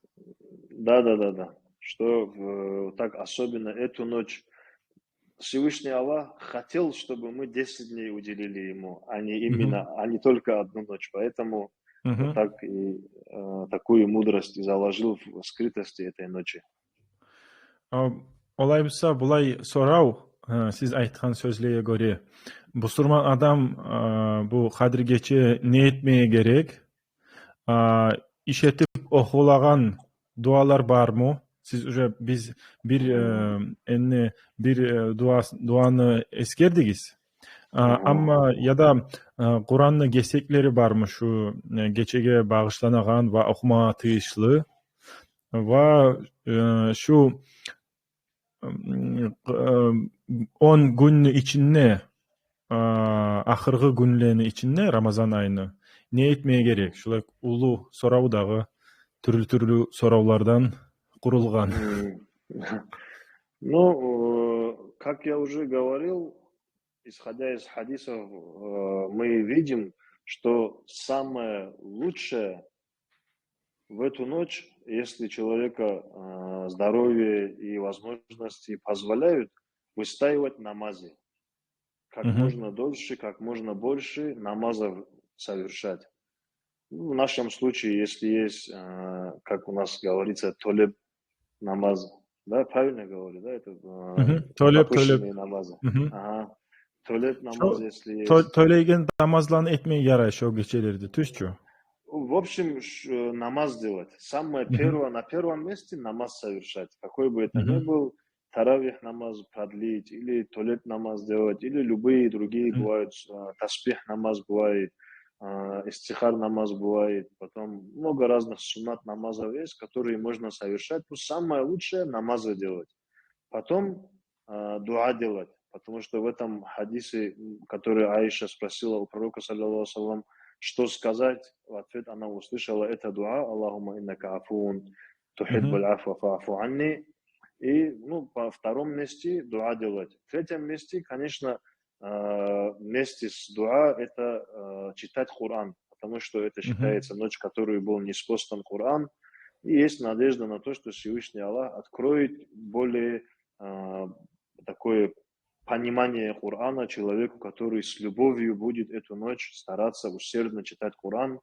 Да. Что так особенно эту ночь Всевышний Аллах хотел, чтобы мы 10 дней уделили Ему, а не только одну ночь. Поэтому так и такую мудрость заложил в скрытости этой ночи. Olay bilsa, бұлай сорау, siz айтқан сөзлеге göre, бусурман адам bu Kadir Gece ne etmeye gerek? İşetip okulağan dualar var mı? Siz biz bir duanı eskerdigiz. Ama ya da Kur'an'ın gesekleri var mı şu geçege bağışlanagan ve okuma tıyışlı ve şu 10 gün içinde ahırgı günlerini içinde Ramazan ayını ne etmeye gerek? Şulay ulu soraudağı türlü soravlardan kurulgan. Ну, как я уже говорил, исходя из хадисов, мы видим, что самое лучшее в эту ночь, если человека здоровье и возможности позволяют, выстаивать намазы. Как можно дольше, как можно больше намазов совершать. В нашем случае, если есть, как у нас говорится, толеб намаз, да, правильно говорю, да, это запущенные намазы. Толеб намаз, если есть. Төлеген намазланы etmeye yarar şu geçelerde, tüzçü. В общем, намаз делать. Самое первое, на первом месте намаз совершать. Какой бы это ни был, таравих намаз продлить, или толеб намаз делать, или любые другие бывают, таспих намаз бывает, истихар намаз бывает, потом много разных суннат намазов есть, которые можно совершать. Но самое лучшее намазы делать. Потом дуа делать, потому что в этом хадисе, который Аиша спросила у пророка, саллаллаху алейхи ва саллям, что сказать, в ответ она услышала это дуа: Аллахумма иннака афун тухиббуль афва фа'фу анни. И по втором месте дуа делать. В третьем месте, конечно, вместе с дуа это читать Коран, потому что это считается ночь, которую был ниспослан Коран, и есть надежда на то, что Всевышний Аллах откроет более такое понимание Корана человеку, который с любовью будет эту ночь стараться усердно читать Коран.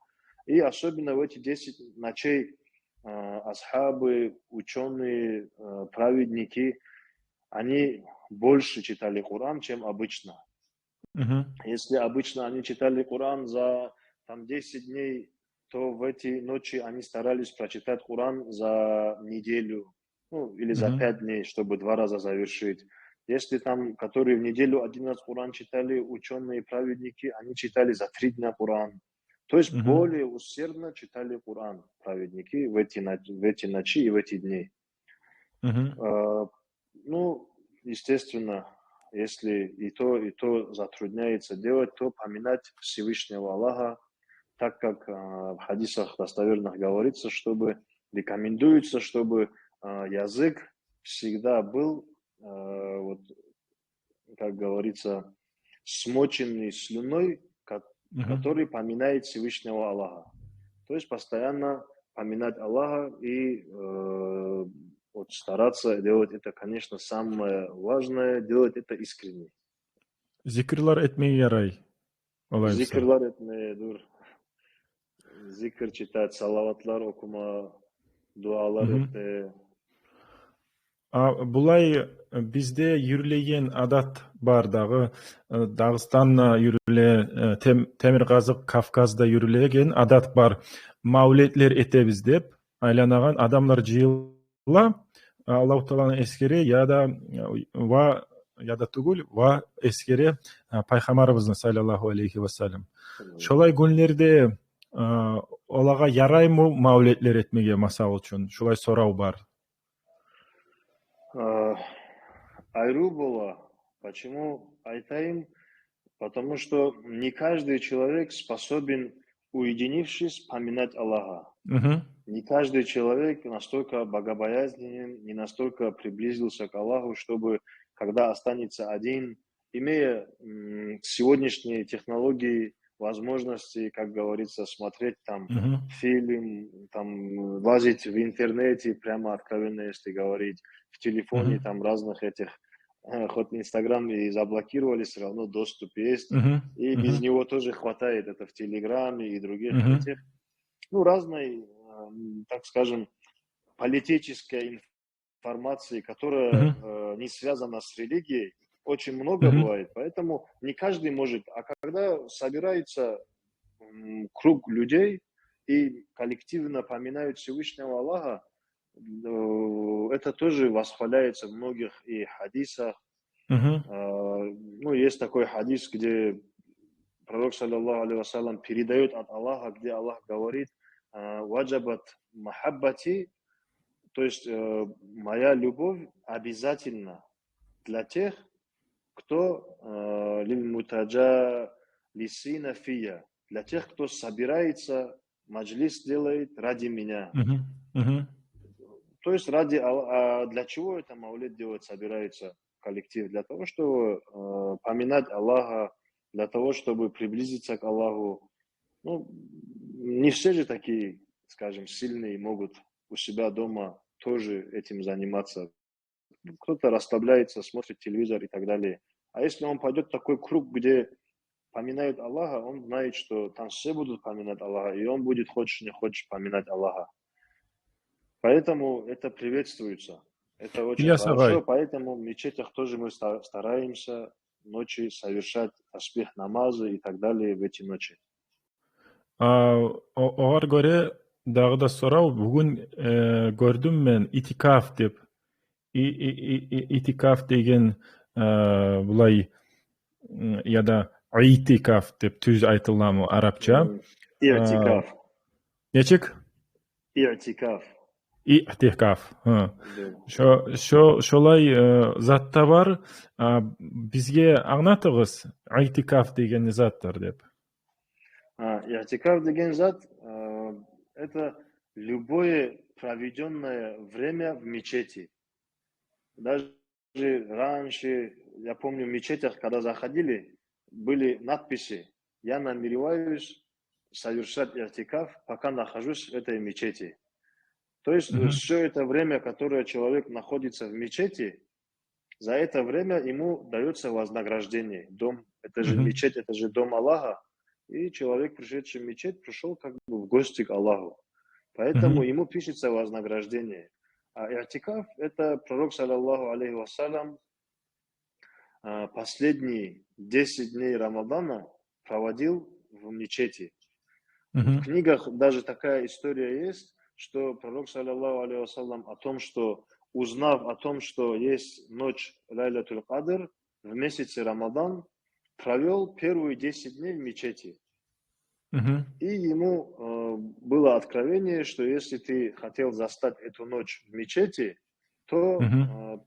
И особенно в эти 10 ночей асхабы, ученые, праведники, они больше читали Коран, чем обычно. Если обычно они читали Коран за 10 дней то в эти ночи они старались прочитать Коран за неделю, ну, или за 5 дней, чтобы 2 раза завершить. Если там, которые в неделю 11 Коран читали, ученые, праведники, они читали за 3 дня Коран. То есть более усердно читали Коран праведники в эти ночи и в эти дни. Ну, естественно, если и то затрудняется делать, то поминать Всевышнего Аллаха, так как в хадисах достоверных говорится, рекомендуется, чтобы язык всегда был, вот, как говорится, смоченный слюной, который поминает Всевышнего Аллаха. То есть постоянно поминать Аллаха и вот стараться делать это, конечно, самое важное, делать это искренне. Zikirlar etmeye yaray. Olaysa. Zikirler etmeye dur. Zikir читать, салаватлар окума, дуалар etmeye. Булай bizde yürüleyen adat бар дағы, Дағыстан yürüle, Темірқазық, Кавказда yürülegen adat бар. Маулетлер етебіз деп, айланаған адамдар жиыла, Аллаху Тааланы ескере, яда түгіл, ескере пайғамбарымыздың саллаллаху алейхи вассалам. Шолай күнлерде олаға ярай му маулетлер етмеге, масал үшін? Шолай сорау бар. Айру бола. Почему айтаим? Потому что не каждый человек способен, уединившись, поминать Аллаха. Не каждый человек настолько богобоязненен, не настолько приблизился к Аллаху, чтобы, когда останется один, имея сегодняшние технологии, возможности, как говорится, смотреть там фильм, там лазить в интернете, прямо откровенно, если говорить, в телефоне, там разных этих, хоть Инстаграм и заблокировали, все равно доступ есть, и без него тоже хватает, это в Телеграме и других этих, ну, разной, так скажем, политической информации, которая не связана с религией, очень много бывает, поэтому не каждый может. А когда собирается круг людей и коллективно поминают Всевышнего Аллаха, это тоже восхваляется в многих и хадисах. Ну, есть такой хадис, где пророк, саллаллаху алейхи вассалям, передает от Аллаха, где Аллах говорит: «Ваджабат махаббати», то есть моя любовь обязательно для тех, кто лимутаджалисина фия, для тех, кто собирается, маджлис делает ради меня. То есть для чего это маулид делать собирается коллектив? Для того, чтобы поминать Аллаха, для того, чтобы приблизиться к Аллаху. Ну, не все же такие, скажем, сильные могут у себя дома тоже этим заниматься. Кто-то расслабляется, смотрит телевизор и так далее. А если он пойдет в такой круг, где поминают Аллаха, он знает, что там все будут поминать Аллаха, и он будет, хочешь не хочешь, поминать Аллаха. Поэтому это приветствуется. Это очень хорошо, поэтому в мечетях тоже мы стараемся ночи совершать таспих намазы и так далее в эти ночи. Оғар көре, дағыда сұрау, бүгін көрдім мен итикаф деп. Итикаф деген бұлай, яда айтикаф деп түз айтыламы арабча. Иртикаф. Нечек? Иртикаф. И'тикаф. Шолай затта бар, бізге аңнатығыз айтикаф деген заттар деп. И'тикаф деген зат это любое проведенное время в мечети. Даже раньше, я помню, в мечетях, когда заходили, были надписи: «Я намереваюсь совершать и'тикаф, пока нахожусь в этой мечети». То есть все это время, которое человек находится в мечети, за это время ему дается вознаграждение. Дом, это же мечеть, это же дом Аллаха. И человек, пришедший в мечеть, пришел как бы в гости к Аллаху. Поэтому ему пишется вознаграждение. А и'тикаф – это пророк, саллаллаху алейхи вассалям, последние 10 дней Рамадана проводил в мечети. В Мгм. книгах даже такая история есть, что пророк, саллаллаху алейхи вассалям, о том, что узнав о том, что есть ночь Лайлатуль Кадр в месяце Рамадан, провел первые 10 дней в мечети. Мгм. И ему было откровение, что если ты хотел застать эту ночь в мечети, то Мгм.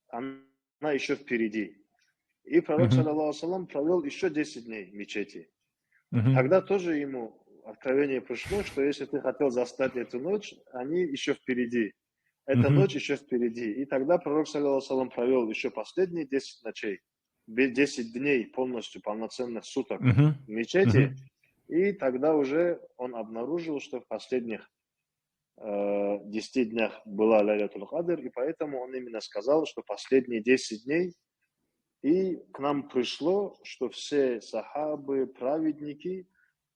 она еще впереди. И пророк, Мгм. саллаллаху алейхи вассалям, провел еще 10 дней в мечети. Мгм. Тогда тоже ему откровение пришло, что если ты хотел застать эту ночь, они еще впереди. Эта Мгм. ночь еще впереди. И тогда пророк, саллаллаху алейхи вассалям, провел еще последние 10 ночей, 10 дней полностью, полноценных суток Мгм. в мечети. Мгм. И тогда уже он обнаружил, что в последних 10 днях была Лайлатуль Кадр, и поэтому он именно сказал, что последние 10 дней, и к нам пришло, что все сахабы, праведники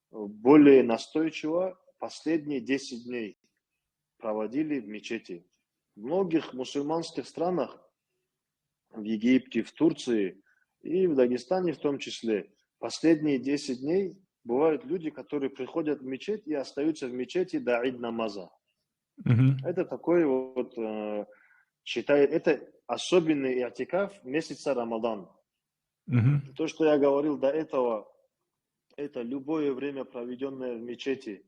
более настойчиво последние 10 дней проводили в мечети. В многих мусульманских странах, в Египте, в Турции и в Дагестане в том числе, последние 10 дней бывают люди, которые приходят в мечеть и остаются в мечети до ид намаза. Мгм. Это такой вот, считает, это особенный иатикаф месяца Рамадан. Мгм. То, что я говорил до этого, это любое время, проведенное в мечети,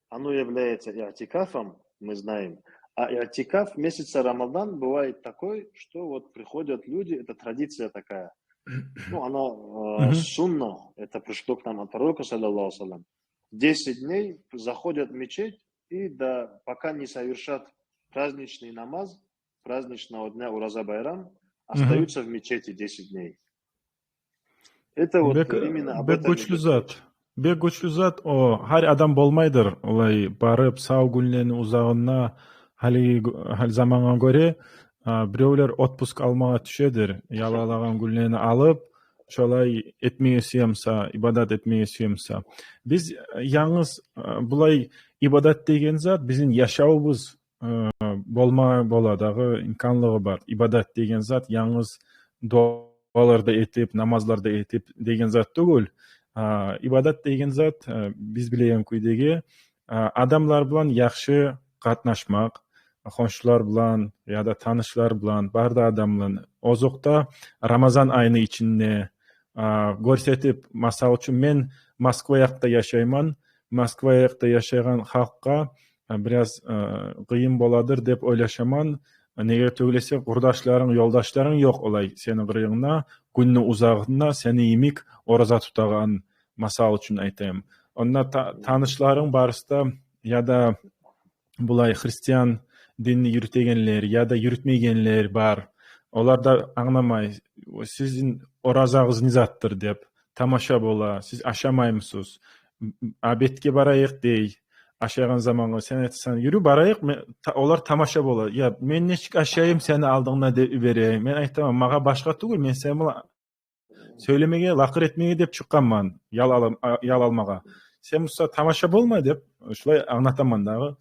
оно является иатикафом, мы знаем. А иатикаф месяца Рамадан бывает такой, что вот приходят люди, это традиция такая. Ну, она Мгм. сунна, это пришло к нам от пророка, саллаллаху алейхи. 10 дней заходят в мечеть и пока не совершат праздничный намаз, праздничного дня Ураза Байрам, Мгм. остаются в мечети 10 дней. Это вот Бек именно об бек этом күчлү идет зат. речь. Бек күчлү зат. О, һәр адам болмайдыр. Улай барып, сау күнләрне узагына хәл заманга göre бирөөлөр отпуск алмага төшөдүр. Ялалаган күнләрне алып, шолай этмеге сыймса, ибадат этмеге сыймса. Биз яңыз булай ибадат деген зат биздин яшаубуз болма боладагы имканлыгы бар. Ибадат деген зат яңыз дуаларды этип, намазларды этип деген зат түгүл. Ибадат деген зат биз билген күйдеги адамлар билан жакшы катнашмак, коншулар билан, яда таанышлар билан, баарда адам билан озокта Рамазан айыны ичинде көрсөтүп, масал үчүн мен Москва жакта жашайман. Москва жакта жашаган халкка бир аз кыйын боладыр деп ойлошомон. Неге төгілесе құрдашларың, yoldaşlarың жоқ олай сенің қырығына, күнні ұзағына сені емік ораза тұтаған масал үшін айтайым. Онда танышларың барыста, яда бұлай христиан динни yürütегенлер, яда yürütмегенлер бар. Олар да аңламай, сіздің оразағыз низаттыр деп, тамаша бола, сіз ашамаймысыз, обедке барайық дей. Ашаған заманға сен айтсаң, жүрі барайық, олар тамаша бола. Я, мен нешік ашайым, сені алдыңна берейін. Мен айтамын, маға башқа түгіл, мен сен сөйлемеге, лақыр етмеге деп шыққанман, ял алмаға. Сен мұса тамаша болма деп, шылай аңлатаман дағы.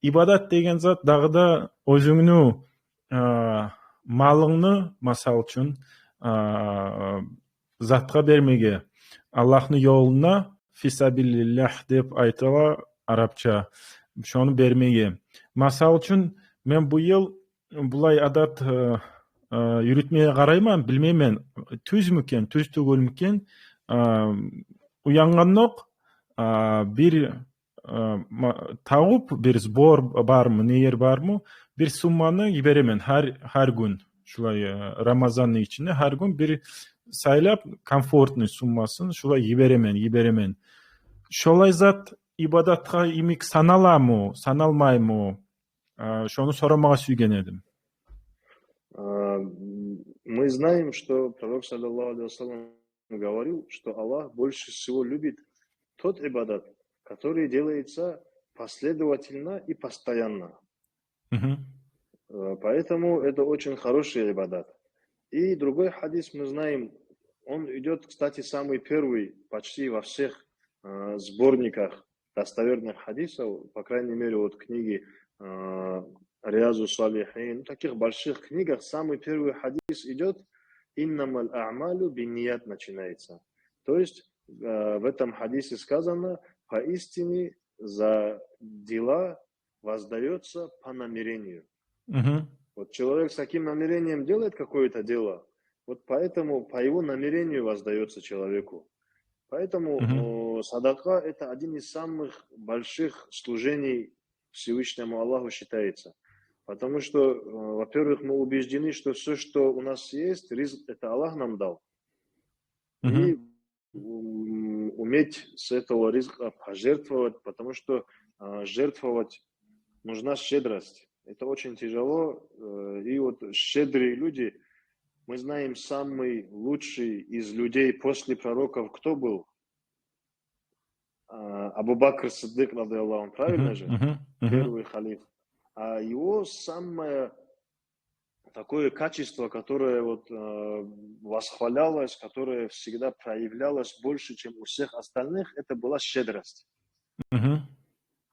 Ибадат деген зат дағыда өзіңнің малыңны, масал үшін, затқа бермеге, Аллахның yoluna фисабиллиллах деп айтыла арабча. Шоны бермеге. Масал үшін мен бұл ел бұлай адат yürütmeye қарайман, білмеймен, түз мүкен, түз түгіл мүкен, уянғаннық бір тауып, бір сбор бармы, нейер бармы, бір сумманы еберемен her gün. Şulay Ramazan'ın içinde her gün bir saylap комфортный суммасын şulay еберемен. Şolay zat ibadatқа имик санала мы, саналмай мы? Şonu сорамаға сүйген едім. Мы знаем, что пророк, саллаллаху алейхи вассалям, говорил, что Аллах больше всего любит тот ибадат, который делается последовательно и постоянно. Поэтому это очень хороший ибадат. И другой хадис мы знаем, он идет, кстати, самый первый почти во всех сборниках достоверных хадисов, по крайней мере, вот книги Риазу Салихин, в таких больших книгах самый первый хадис идет «Иннамаль а'малю бинният» начинается. То есть в этом хадисе сказано, поистине за дела воздается по намерению. Вот человек с таким намерением делает какое-то дело, вот поэтому по его намерению воздается человеку. Поэтому садака – это один из самых больших служений Всевышнему Аллаху считается. Потому что, во-первых, мы убеждены, что все, что у нас есть, ризк – это Аллах нам дал. И уметь с этого ризка пожертвовать, потому что жертвовать нужна щедрость. Это очень тяжело. И вот щедрые люди, мы знаем, самый лучший из людей после пророков кто был? Абу Бакр Сиддик, ради Аллаху, правильно же? Первый халиф. А его самое такое качество, которое вот восхвалялось, которое всегда проявлялось больше, чем у всех остальных, это была щедрость.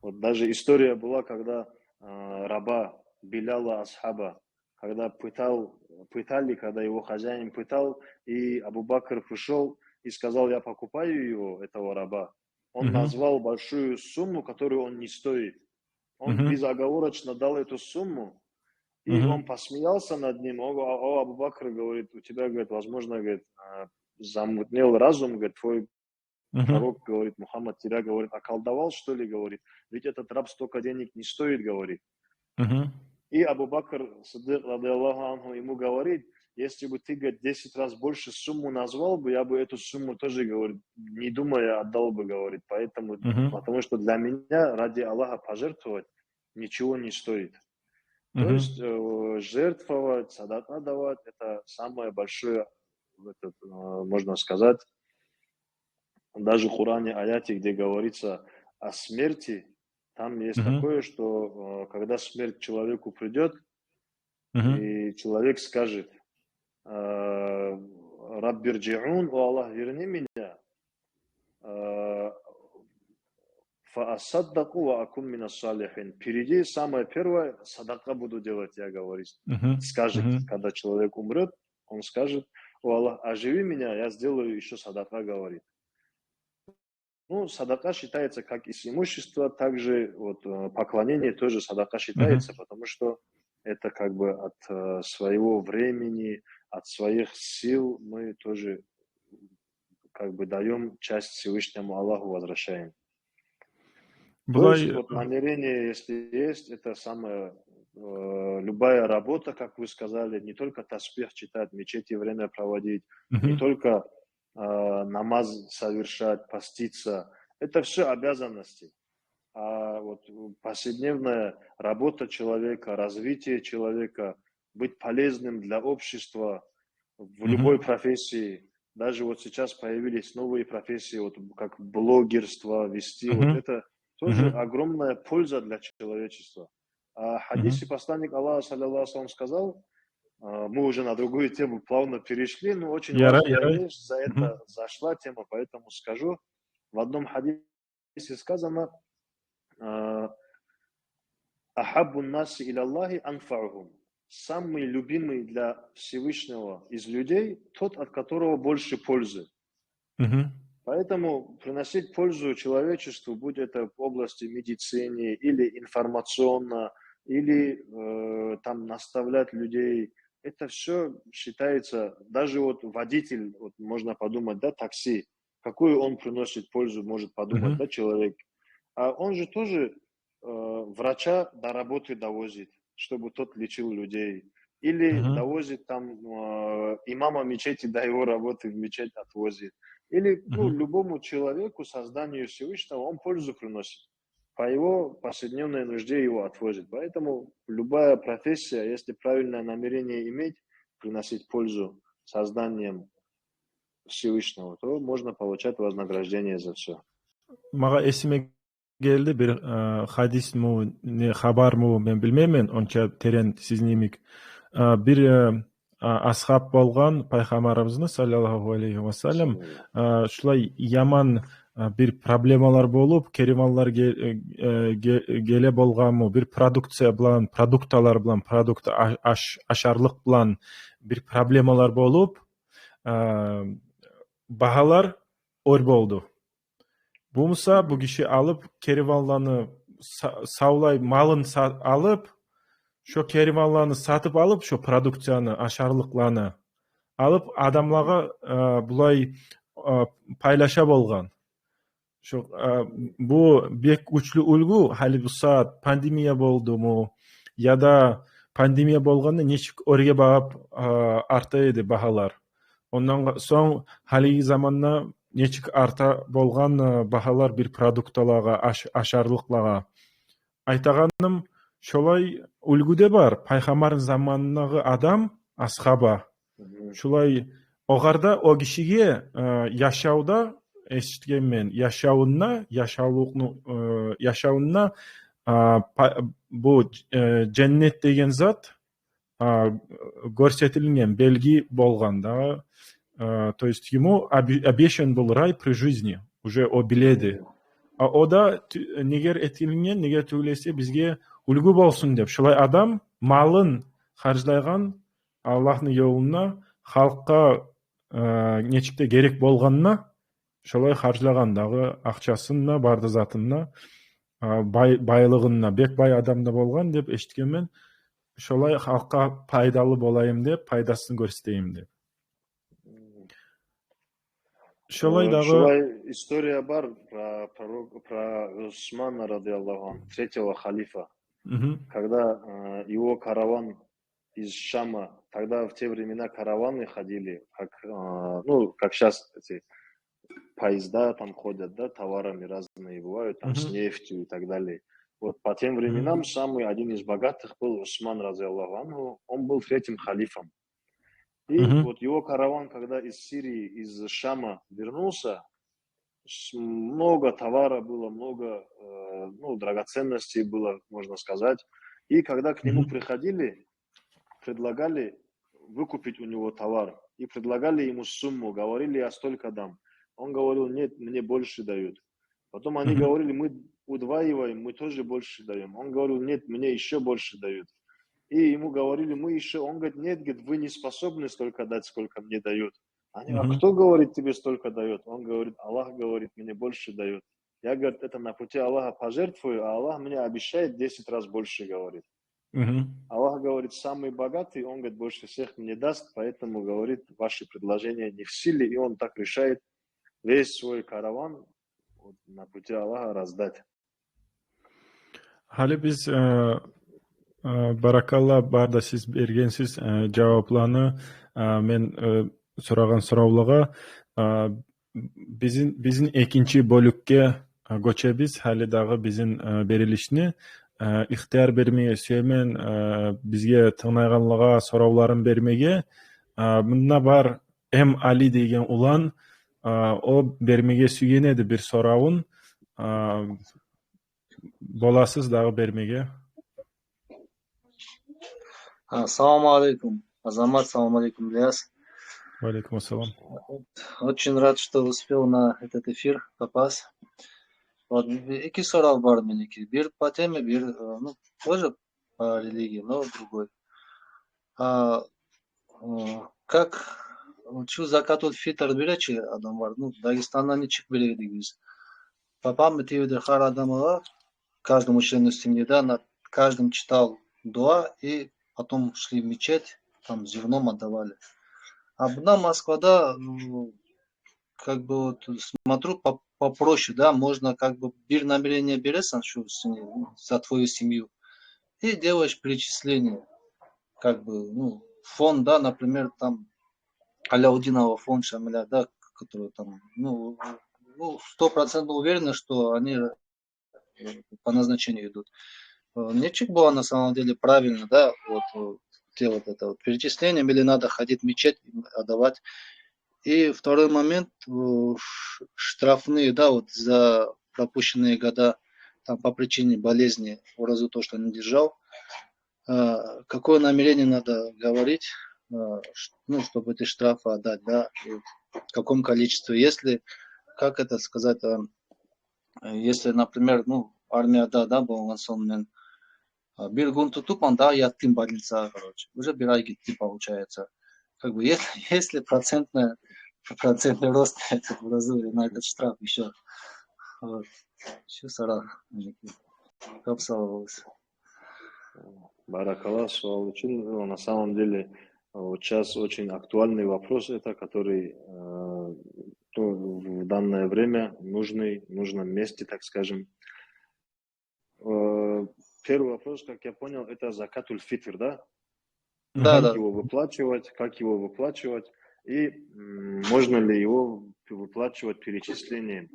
Вот даже история была, когда раба Биляла Асхаба, когда пытали, когда его хозяин пытал, и Абу Бакр пришел и сказал: я покупаю его, этого раба. Он назвал большую сумму, которую он не стоит. Он безоговорочно дал эту сумму, и он посмеялся над ним. Абу Бакр говорит: у тебя, говорит, возможно, говорит, замутнел разум, говорит, твой пророк, говорит, Мухаммад тебя, говорит, околдовал, что ли, говорит, ведь этот раб столько денег не стоит, говорит. И Абу Бакр Сиддик, ради Аллаху анху, ему говорит: если бы ты, говорит, 10 раз больше сумму назвал бы, я бы эту сумму тоже, говорит, не думая отдал бы, говорит, потому что для меня ради Аллаха пожертвовать ничего не стоит. То есть жертвовать, садака давать, это самое большое, можно сказать, даже в Коране аяте, где говорится о смерти, там есть такое, что когда смерть человеку придет, и человек скажет: Раббирджиун, о Аллах, верни меня, фаасаддаку ва акун мина салихин. Впереди самое первое, садака буду делать, я говорю. Скажет, когда человек умрет, он скажет: о Аллах, оживи меня, я сделаю еще садака, говорит. Ну, садака считается как из имущества, также вот поклонение тоже садака считается, потому что это как бы от своего времени, от своих сил мы тоже как бы даем часть Всевышнему Аллаху, возвращаем. То есть вот намерение, если есть, это самое, любая работа, как вы сказали, не только таспих читать, в мечети время проводить, не только намаз совершать, поститься, это все обязанности. А вот повседневная работа человека, развитие человека, быть полезным для общества в любой профессии. Даже вот сейчас появились новые профессии, вот как блогерство вести, вот это тоже огромная польза для человечества. А хадисе посланник Аллаха, саллаллаху алейхи ва саллям, сказал, мы уже на другую тему плавно перешли, но очень важная вещь, за это зашла тема, поэтому скажу. В одном хадисе сказано: «Ахаббу наси иля Аллахи анфа'ухум». Самый любимый для Всевышнего из людей тот, от которого больше пользы. Поэтому приносить пользу человечеству, будь это в области медицины или информационно, или там наставлять людей, это все считается, даже вот водитель, вот можно подумать, да, такси, какую он приносит пользу, может подумать, да, человек. А он же тоже врача до работы довозит, чтобы тот лечил людей. Или довозит там имама мечети до его работы в мечеть отвозит. Или любому человеку, созданию Всевышнего, он пользу приносит. По его повседневной нужде его отвозит. Поэтому любая профессия, если правильное намерение иметь, приносить пользу созданием Всевышнего, то можно получать вознаграждение за все. Мага эсиме келди бир хадисму, не хабарму, мен билмеймин, онча терен сиздин бир асхаб болгон пайгамбарыбыздын саллаллаху алейхи ва саллям ушулай яман бир проблемалар болуп, керималар келе болгонму, бир продукция билан, продукталар билан, продукт ашарлык билан бир проблемалар болуп, баалар ор болду. Бумса bu kişi alıp kerivallarını savlay malın alıp şu kerivallarını satıp alıp şu produksiyonu, aşarlıklarını alıp adamlara bulay paylaşa bolgan. Şu bu bek güçlü ulgu hali bu saat pandemiya boldu mu ya da pandemiya bolganda neçik oraya bağıp artaydı bahalar. Ondan soň hali zamanna neçik arta bolgan bahalar bir produktalarga, aşarlıklarga. Айтаганым, şolay ulgude bar. Paygambarın zamanındağı adam ashaba. Şolay ogarda o kişiye yaşawda eşitgen men yaşawunna bu cennet degen zat көрсөтүлгөн белги болганда, то есть ему обещан был рай при жизни, уже о биледи. А ода негер этилинген, негер түгүлесе бизге үлгү болсун деп, шулай адам малын харждайган Аллахтын жолуна, халкка нечикте керек болганына, шулай харжлаган дагы акчасына, барды затына, байлыгына, бек бай адамда болган деп эчиткем мен. Şolay halka faydalı bolayım деп, пайдасын көрсөтейим деп. Шолай история бар про Усмана, радиаллаху ан, третьего халифа. Когда его караван из Шама, тогда в те времена караваны ходили, как сейчас эти поезда там ходят, да, товарами разные бывают, там с нефтью и так далее. Вот по тем временам самый один из богатых был Усман, радиаллаху анху, он был третьим халифом. И вот его караван, когда из Сирии, из Шама вернулся, много товара было, много драгоценностей было, можно сказать. И когда к нему приходили, предлагали выкупить у него товар. И предлагали ему сумму, говорили, я столько дам. Он говорил, нет, мне больше дают. Потом они говорили, мы удваиваем, мы тоже больше даем. Он говорил, нет, мне еще больше дают. И ему говорили, мы еще, он говорит, нет, вы не способны столько дать, сколько мне дают. Они, а кто, говорит, тебе столько дает? Он говорит, Аллах, говорит, мне больше дает. Я, говорит, это на пути Аллаха пожертвую, а Аллах мне обещает 10 раз больше, говорит. Аллах, говорит, самый богатый, он, говорит, больше всех мне даст, поэтому, говорит, ваши предложения не в силе, и он так решает весь свой караван на пути Аллаха раздать. Hali biz barakallah barda siz bergensiz cevaplarını men soragan sorawlarga bizin ekinci bölükке göçebiz hali dagı bizin berilişini ihtiyar bermeye söymen bizge tığnayganlığa sorawlарын bermege mında bar M Ali degen ulan o bermege sügenedi bir sorawun bolasız dağı bermege. Ассаламу алейкум. Азамат, ассаламу алейкум, Ильяс. Валейкум ассалам. Очень рад, что успел на этот эфир попасть. Вот, iki soru var meniki. Bir по теме, bir тоже по религии, но другой. Как şu zakatul fitr беречи адам var. Дагестаннан ничек береді biz. Папам мотивирует хар адамова, каждому члену семьи, да, над каждым читал дуа и потом шли в мечеть, там зерном отдавали. А на Москва, как бы вот смотрю попроще, да, можно как бы bir намерение берется за твою семью и делаешь перечисление, как бы, фонд, да, например, там Аляудинова фонд Шамиля, да, который там, 100% уверены, что они по назначению идут. Ничек было на самом деле правильно, да, вот делать это вот перечисление, или надо ходить в мечеть, отдавать. И второй момент, штрафные, да, вот за пропущенные года, там по причине болезни, в разу то, что не держал, какое намерение надо говорить, чтобы эти штрафы отдать, да, и в каком количестве, если, как это сказать, если, например, армия, да, был мен bir gün tutup да, яттым больница, короче, уже bir ay gitti, получается. Как бы, если процентный рост в разу на этот штраф еще. Вот. Shu sara ko'p savol bo'lsa. Баракаллах, суал очень. На самом деле, вот сейчас очень актуальный вопрос, это который в данное время нужный, в нужном месте, так скажем. Первый вопрос, как я понял, это закатуль фитр, да? Да, да. Как его выплачивать, и можно ли его выплачивать перечислением.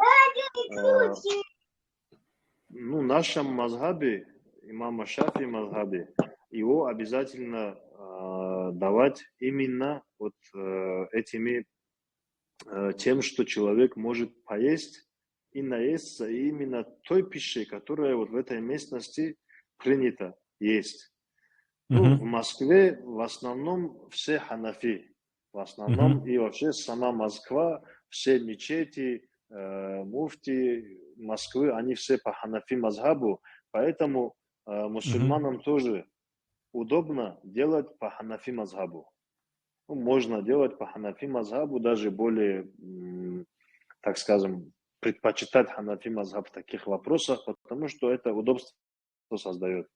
Ну, в нашем мазхабе, имама Шафи мазхабе, его обязательно давать именно вот этими тем, что человек может поесть и наесться и именно той пищей, которая вот в этой местности принята есть. Ну, в Москве в основном все ханафи, в основном и вообще сама Москва, все мечети, муфти Москвы, они все по ханафи мазхабу, поэтому мусульманам тоже удобно делать по ханафи мазхабу. Ну, можно делать по ханафи мазхабу, даже более, так скажем, предпочитать ханафи мазхаб в таких вопросах, потому что это удобство создает.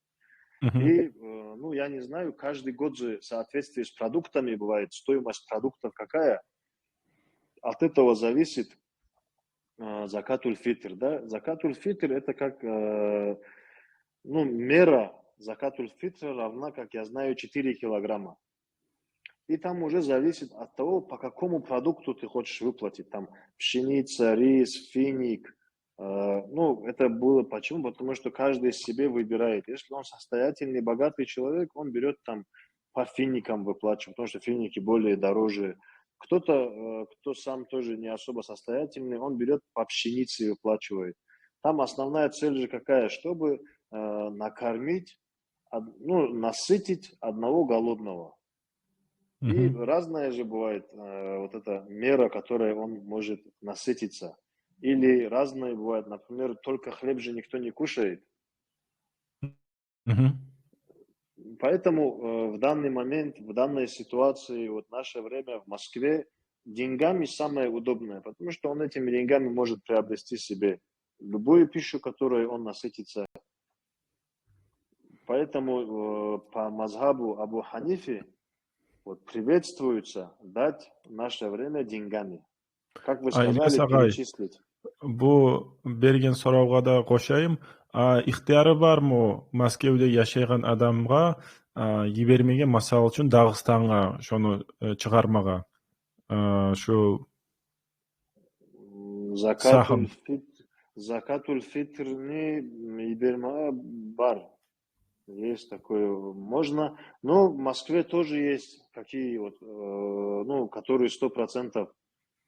И, ну, я не знаю, каждый год же в соответствии с продуктами бывает, стоимость продуктов какая. От этого зависит закатуль фитр, да. Закатуль фитр это как, ну, мера закатуль фитра равна, как я знаю, 4 килограмма. И там уже зависит от того, по какому продукту ты хочешь выплатить. Там пшеница, рис, финик. Ну, это было почему? Потому что каждый себе выбирает. Если он состоятельный, богатый человек, он берет там по финикам выплачивать, потому что финики более дороже. Кто-то, кто сам тоже не особо состоятельный, он берет по пшенице и выплачивает. Там основная цель же какая? Чтобы накормить, ну, насытить одного голодного. И разная же бывает вот эта мера, которой он может насытиться. Или разные бывают, например, только хлеб же никто не кушает. Поэтому в данный момент, в данной ситуации, вот наше время в Москве, деньгами самое удобное, потому что он этими деньгами может приобрести себе любую пищу, которой он насытится. Поэтому по мазхабу Абу Ханифе вот приветствуется дать в наше время деньгами. Как вы сказали, перечислить. Bu bergan so'rovga da qo'shayim. Ixtiyori bormi Moskvada yashagan odamga yibermaga, masal uchun Dag'istonga shuni chiqarmaga shu закатуль фитрni yibermaga бар. Есть такое, можно. Но в Москве тоже есть какие вот, ну, которые 100%,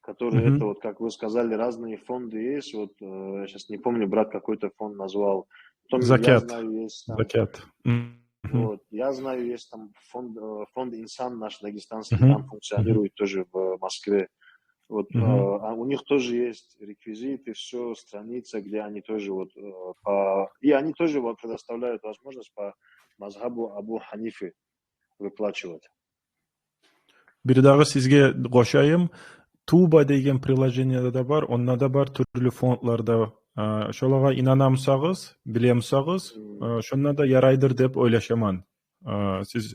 которые это вот, как вы сказали, разные фонды есть. Вот я сейчас не помню, брат какой-то фонд назвал. Потом Закят. Я знаю, есть там, Закят. Вот, я знаю, есть там фонд Инсан наш дагестанский, там функционирует тоже в Москве. Вот, а у них тоже есть реквизиты, все, страница, где они тоже вот и они тоже вот предоставляют возможность по мазхабу Абу Ханифе выплачивать. Bir dag'i sizga qo'shayim. Tuba degan приложениеda da bor, onda da bor turli fondlarda. Shularga inanamsangiz, bilamsangiz, shunda da yaraydir deb o'ylashaman. Siz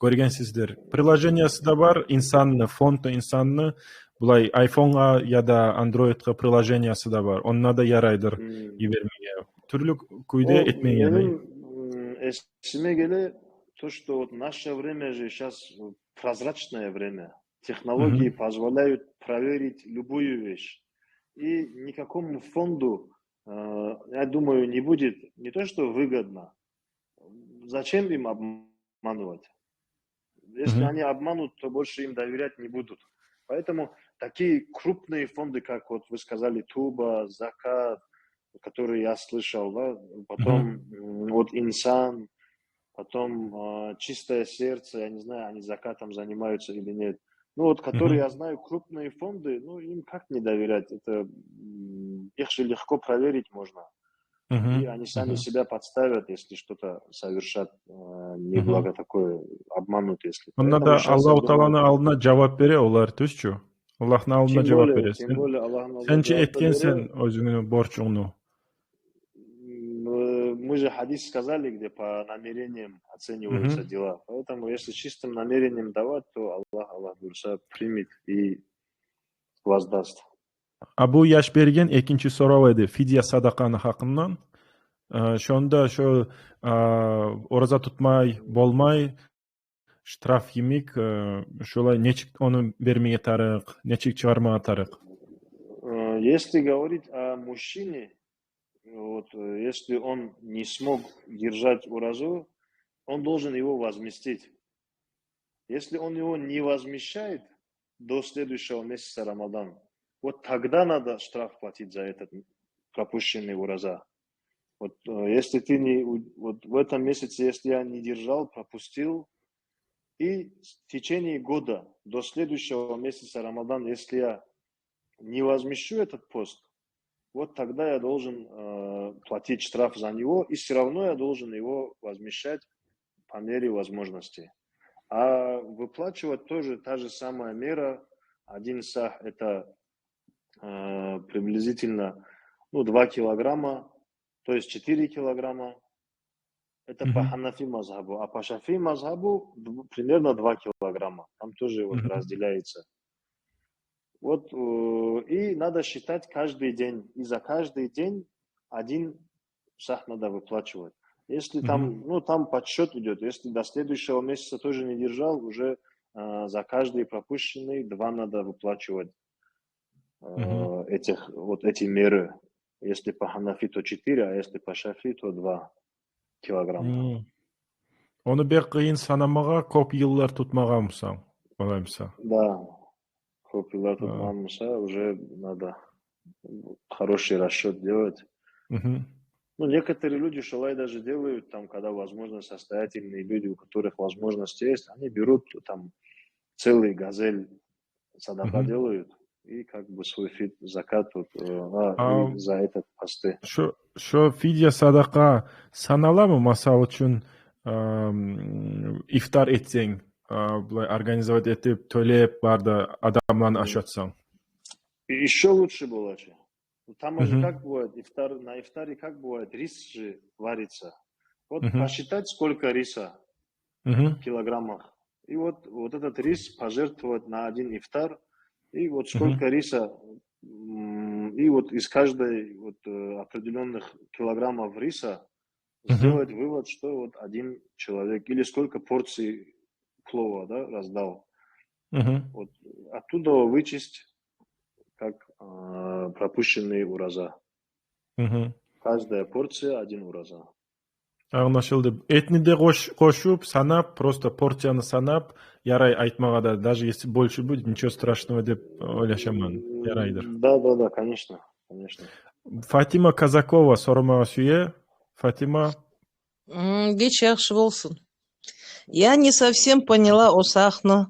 ko'rgansizdir. Приложениесida bor, insonni, fondni insonni Bulay iPhone'a ya da Android'ga приложениесida bor. Onda da yaraydir yibermeye. Turli kuyda etmeyen. Esime gele то, что вот наше время же сейчас прозрачное время. Технологии позволяют проверить любую вещь. И никакому фонду, я думаю, не будет не то, что выгодно. Зачем им обманывать? Если они обманут, то больше им доверять не будут. Поэтому такие крупные фонды, как вот вы сказали, Туба, Закат, которые я слышал, да? Потом вот Инсан, потом Чистое сердце, я не знаю, они закатом занимаются или нет. Ну вот, которые я знаю, крупные фонды, ну им как не доверять? Это их же легко проверить можно. И они сами себя подставят, если что-то совершат неблаго такое, обманут, если. Onda da Alloh taolani oldida javob bera ular, tuzchu. Allohning oldida javob Тем berasizsan. более Аллахның алдында Senchi жауап etgansan бере. o'zingni borchingni. Мы же хадис сказали, где по намерениям оцениваются дела. Поэтому, если чистым намерением давать, то Аллах Бурса примет и воздаст. Abu Yashbergen ikkinchi so'rov edi fidya sadaqani haqidan. Shunda shu ro'za tutmay bo'lmay shtraf yemik shulay nechik uni bermay tariq, nechik chiqarmay tariq. Если говорить о мужчине, вот, если он не смог держать уразу, он должен его возместить. Если он его не возмещает до следующего месяца Рамадан, вот тогда надо штраф платить за этот пропущенный ураза. Вот если ты не, вот в этом месяце, если я не держал, пропустил, и в течение года до следующего месяца Рамадан, если я не возмещу этот пост, вот тогда я должен платить штраф за него, и все равно я должен его возмещать по мере возможности. А выплачивать тоже та же самая мера. Один сах это приблизительно 2 килограмма, то есть 4 килограмма. Это по Ханафи мазхабу. А по Шафи мазхабу примерно 2 килограмма. Там тоже вот разделяется. Вот, и надо считать каждый день. И за каждый день один сах надо выплачивать. Если там, там подсчет идет. Если до следующего месяца тоже не держал, уже за каждый пропущенный 2 надо выплачивать эти меры. Если по Ханафи, то 4, а если по Шафи, то 2 килограмма. Onu bek qiyin sanamaga ko'p yillar tutmaganmisan, bo'lamsa. Да. Popular tutmamışsa уже надо хороший расчет делать. Некоторые люди шалай даже делают, там, когда, возможно, состоятельные люди, у которых возможности есть, они берут там целый газель садака делают и как бы свой фид закатывают и за этот посты. Shu fidya sadaqa sanalami? Masal uchun iftar etsang, organizovat etib, to'lab barda odamlarni oshatsang. Еще лучше было. Там же как бывает, на ифтаре как бывает, рис же варится. Вот посчитать, сколько риса в килограммах. И вот этот рис пожертвовать на один ифтар. И вот сколько риса, и вот из каждой определенных килограммов риса сделать вывод, что вот один человек, или сколько порций плова, да, раздал. Вот оттуда вычесть как пропущенные ураза. Каждая порция один ураза. Anlaşıldı. Etni de qo'shib, sanab, просто portsiyani sanab, yaray aytmag'ada, даже если больше будет, ничего страшного deb o'ylashaman. Yaraydir. Да, конечно. Fatima Kazakova so'ramog'i. Fatima. Кеч yaxshi bo'lsin. Я не совсем поняла Осахны.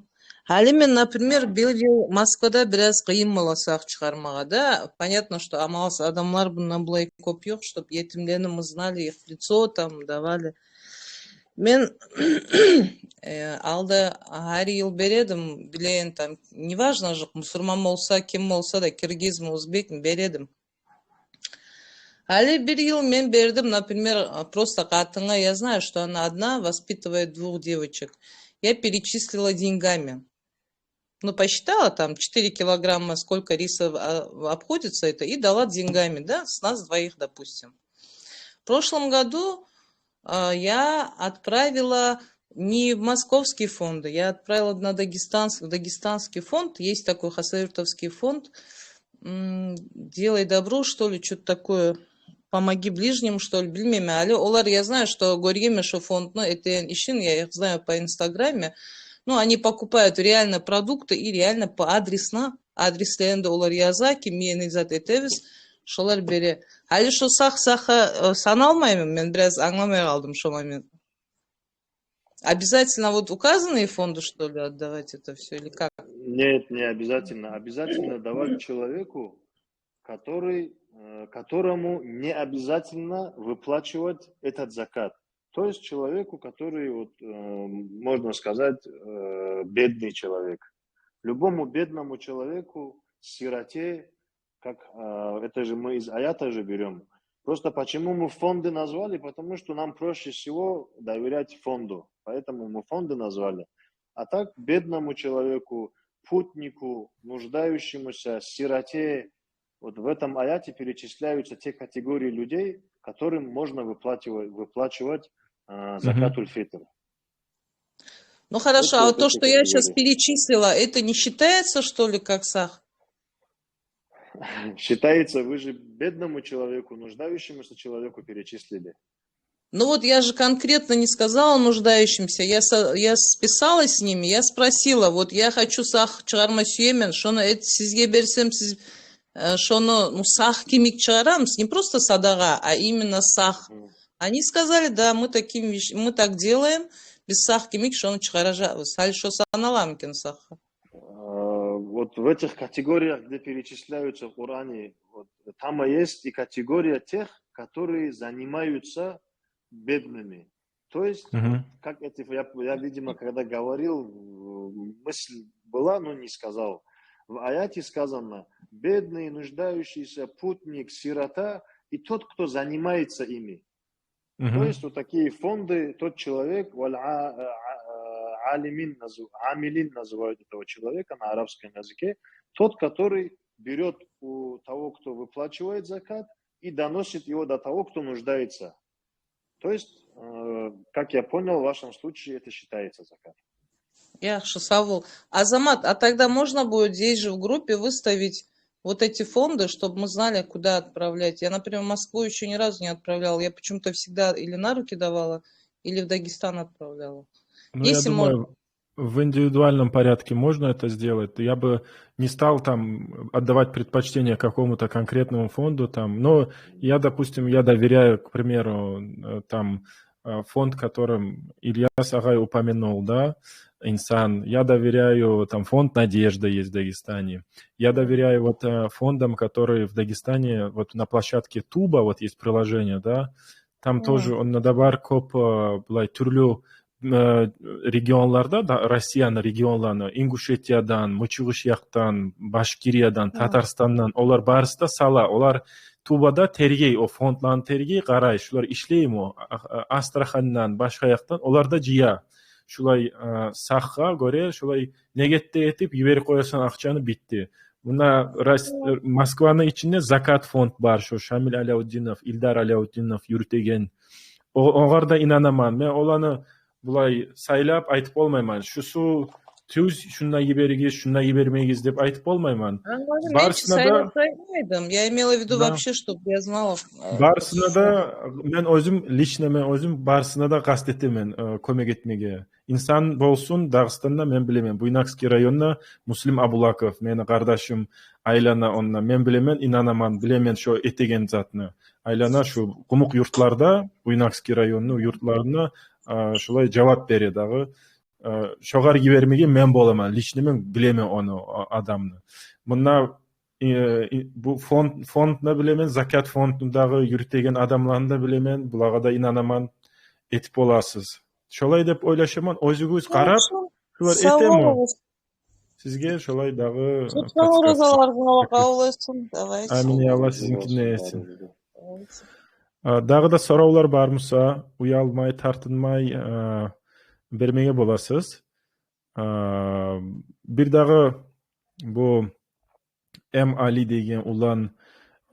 Алимен, например, бил Москвада biraz қиын боласақ шығармаға, да? Понятно, что амалс адамлар бұнан бұлай көп жоқ, чтоб етімдені мы знали, их в лицо там давали. Мен алды әр ел бередім, білейін там, неважно жоқ, мұсырман болса, кем болса да, киргиз, узбек бередім. Али бір ел мен бердім, например, просто қатынға, я знаю, что она одна воспитывает 2 девочек. Я перечислила деньгами. Посчитала там 4 килограмма, сколько риса обходится это, и дала деньгами, да, с нас 2, допустим. В прошлом году я отправила не в московские фонды, я отправила на дагестанский фонд, есть такой хасавюртовский фонд, делай добро, что ли, что-то такое, помоги ближнему, что ли, білмеймін. Али, олар, я знаю, что Горгемеша фонд, это ищин, я их знаю по инстаграме, они покупают реально продукты и реально по адресленді олар язаки, мен изат етебіз, шолар бере. Али, шо саха саналмаймын, мен біраз аңламай қалдым шо момент. Обязательно вот указанные фонды, что ли, отдавать это все, или как? Нет, не обязательно. Обязательно давать человеку, которому не обязательно выплачивать этот закат. То есть человеку, который, можно сказать, бедный человек. любому бедному человеку, сироте, как это же мы из аята же берем. Просто почему мы фонды назвали? Потому что нам проще всего доверять фонду. Поэтому мы фонды назвали. А так бедному человеку, путнику, нуждающемуся, сироте, вот в этом аяте перечисляются те категории людей, которым можно выплачивать закатуль фитр. Ну хорошо, Эти а вот вот то, эти что я сейчас категории. перечислила, это не считается, что ли, как сах? Считается, вы же бедному человеку, нуждающемуся человеку перечислили. Ну вот я же конкретно не сказала нуждающимся, я списалась с ними, я спросила, вот я хочу сах чыгарма сүйемен, шоны сизге берсем, сиз шоны, ну, сах кимик чыгарамыз, не просто садага, а именно сах. Они сказали, да, мы так делаем, без сах кимик шоны чыгаражабыз. Аль шо саналамкин сах. Вот в этих категориях, где перечисляются в Коране, вот, там есть и категория тех, которые занимаются бедными. То есть, как это, я, видимо, когда говорил, мысль была, но не сказал. В аяте сказано, бедный, нуждающийся, путник, сирота и тот, кто занимается ими. То есть, вот такие фонды, тот человек, амилин называют этого человека на арабском языке, тот, который берет у того, кто выплачивает закат, и доносит его до того, кто нуждается. То есть, как я понял, в вашем случае это считается закат. Яхшы, Савул. Азамат, а тогда можно будет здесь же в группе выставить вот эти фонды, чтобы мы знали, куда отправлять. Я, например, в Москву еще ни разу не отправляла. Я почему-то всегда или на руки давала, или в Дагестан отправляла. Ну, Если я думаю, в индивидуальном порядке можно это сделать. Я бы не стал там отдавать предпочтение какому-то конкретному фонду там. Но я, допустим, я доверяю, к примеру, там фонд, которым Ильяс Агай упомянул, да, Инсан. Я доверяю, там фонд «Надежда» есть в Дагестане. Я доверяю вот фондам, которые в Дагестане, вот на площадке Туба, вот есть приложение, да, там тоже он надабар коп былай түрлі регионларда, да, Россияны регионларны, Ингушетиядан, Мычыгышияктан, Башкириядан, Татарстандан, олар барысы да сала, олар Тубада тергей, о фондларын тергей, қарай, шулар ишлеймо, Астраханнан, башка жактан, олар да жия. Шулай саққа göre, шулай негетте етіп, жіберіп қоясың ақчаны битти. Мына Москваның içinde Zakat фонд бар, şu Şamil Aляутдинов, Ильдар Aляутдинов yürütеген. Оғар да инанаман. Мен оланы бұлай сайлап айтып болмайман. Шусу түз шунна ебергиз, шунна ебермегиз деп айтып болмайман. Барысына да я имела в виду вообще, чтобы я знала. Барысына да мен өзім барысына да кастетемен көмек етмеге. Инсан болсун Дагыстанда мен билемен. Буйнакский районна Муслим Абулаков, мени кардашым Айлана онна мен билемен, инанаман, билемен шо этеген затны. Айлана шу кумук юртларда, Буйнакский районну юртларына шулай жавап берет дагы. Шогар жибермеге мен боламан, лично мен билемен оны адамны. Мына bu fondna bilemen, zakat fondundагы yürütegen adamlarını da bilemen, bulaga da inanaman etip olasız. Şolay dep oylashimon, özügüz qarab, şular etemo. Sizge şolay dagı Amin ya Allah sizinkine etsin. Dagı da sorawlar barmısa, uyalmay, tartınmay bermege bolasız. Bir dagı bu Ali деген улан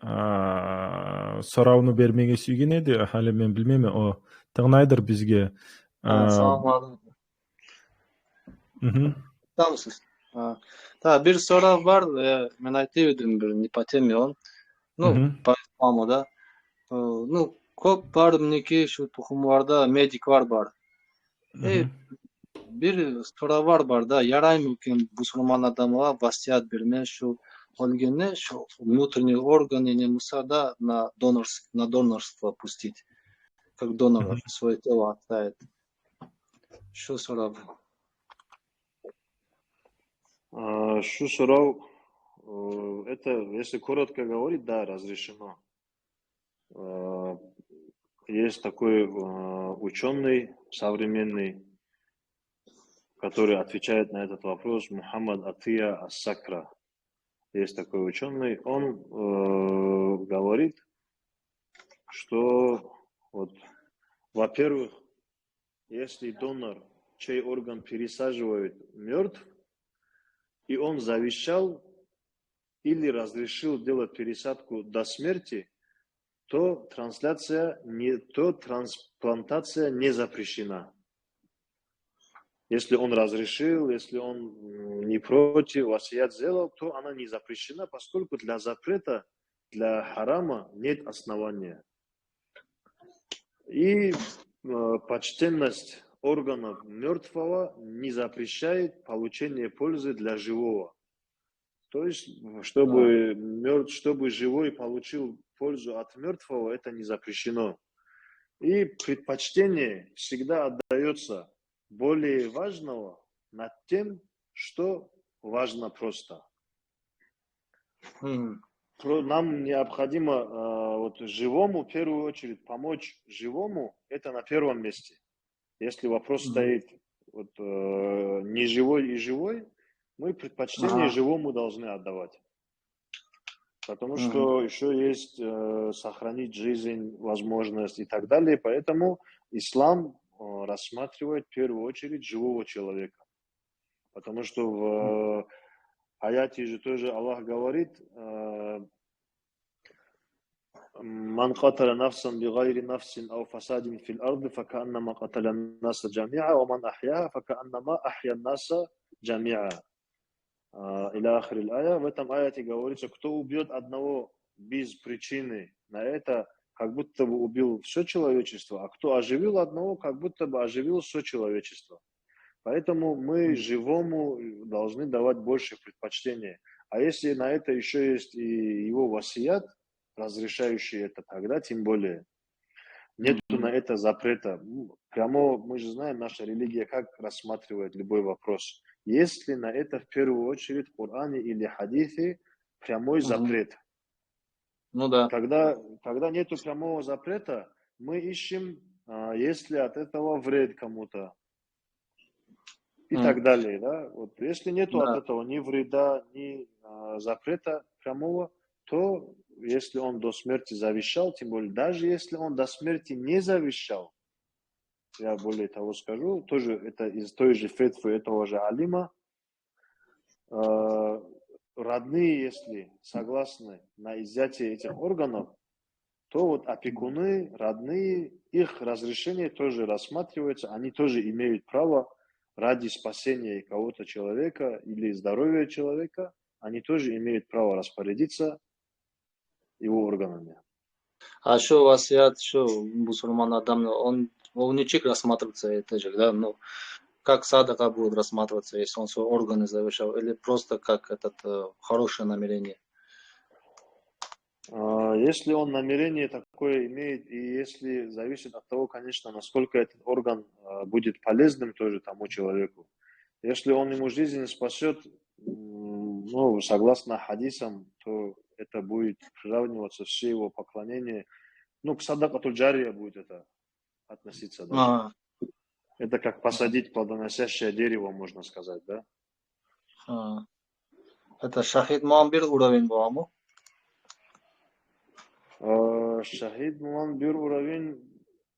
сұрауны бермеге сүйген еді, әлі мен білмеймін, о тыңнайдыр бізге. Tamsız. Ta bir soru var, ben айтып bir не по теме он. Ну, по исламу, да. Ну, көп бар мінекей şu тұқымларда медиклар бар. Bir soru var da, yarayм екен мұсылман адамға васият бермен şu өлгенне, şu внутренний орган не мусада на донорство пустить. Как донор свое тело оставит. Şu soru. Шу сурау, это, если коротко говорить, да, разрешено. Есть такой ученый современный, который отвечает на этот вопрос, Мухаммад Атия Ас-Сакра. Есть такой ученый, он говорит, что вот, во-первых, если донор, чей орган пересаживают, мертв, и он завещал или разрешил делать пересадку до смерти, то трансплантация не запрещена. Если он разрешил, если он не против, васият сделал, то она не запрещена, поскольку для запрета, для харама нет основания. И почтенность органов мертвого не запрещает получение пользы для живого. То есть, чтобы живой получил пользу от мертвого, это не запрещено. И предпочтение всегда отдается более важного над тем, что важно просто. Нам необходимо вот живому, в первую очередь, помочь живому, это на первом месте. Если вопрос стоит вот, не живой и живой, мы предпочтение живому должны отдавать. Потому что еще есть сохранить жизнь, возможность и так далее. Поэтому ислам рассматривает в первую очередь живого человека. Потому что в аяте же тоже Аллах говорит: «Ман каталя нафсан бигайри нафсин ау фасадин фил арды факааннама каталя наса джамиа, ва ман ахьяха факааннама ахья наса джамиа». Иля ахрил ая. В этом аяте говорится, кто убьет одного без причины, на это как будто бы убил все человечество, а кто оживил одного, как будто бы оживил все человечество. Поэтому мы живому должны давать больше предпочтения. А если на это еще есть и его васият, разрешающий это, тогда тем более. Нету на это запрета. Прямо мы же знаем, наша религия как рассматривает любой вопрос. Есть ли на это в первую очередь в Коране или хадисе прямой запрет? Ну да. Когда нету прямого запрета, мы ищем, есть ли от этого вред кому-то. И так далее. Да? Вот, если нету от этого ни вреда, ни запрета прямого, то если он до смерти завещал, тем более, даже если он до смерти не завещал, я более того скажу, тоже это из той же фетвы этого же алима, родные, если согласны на изъятие этих органов, то вот опекуны, родные, их разрешение тоже рассматривается, они тоже имеют право ради спасения кого-то человека или здоровья человека, они тоже имеют право распорядиться его органами. А что васият, что мусульман адам, он ничек рассматривается, это же, да, ну, как садака будет рассматриваться, если он свои органы завещал, или просто как хорошее намерение? Если он намерение такое имеет, и если зависит от того, конечно, насколько этот орган будет полезным тоже тому человеку. Если он ему жизнь спасет, ну, согласно хадисам, то это будет приравниваться все его поклонения. Ну, к садакатуль джария будет это относиться даже. Это как посадить плодоносящее дерево, можно сказать, да? Это шахид муамбир уровень был, Шахид Муанбир уровень,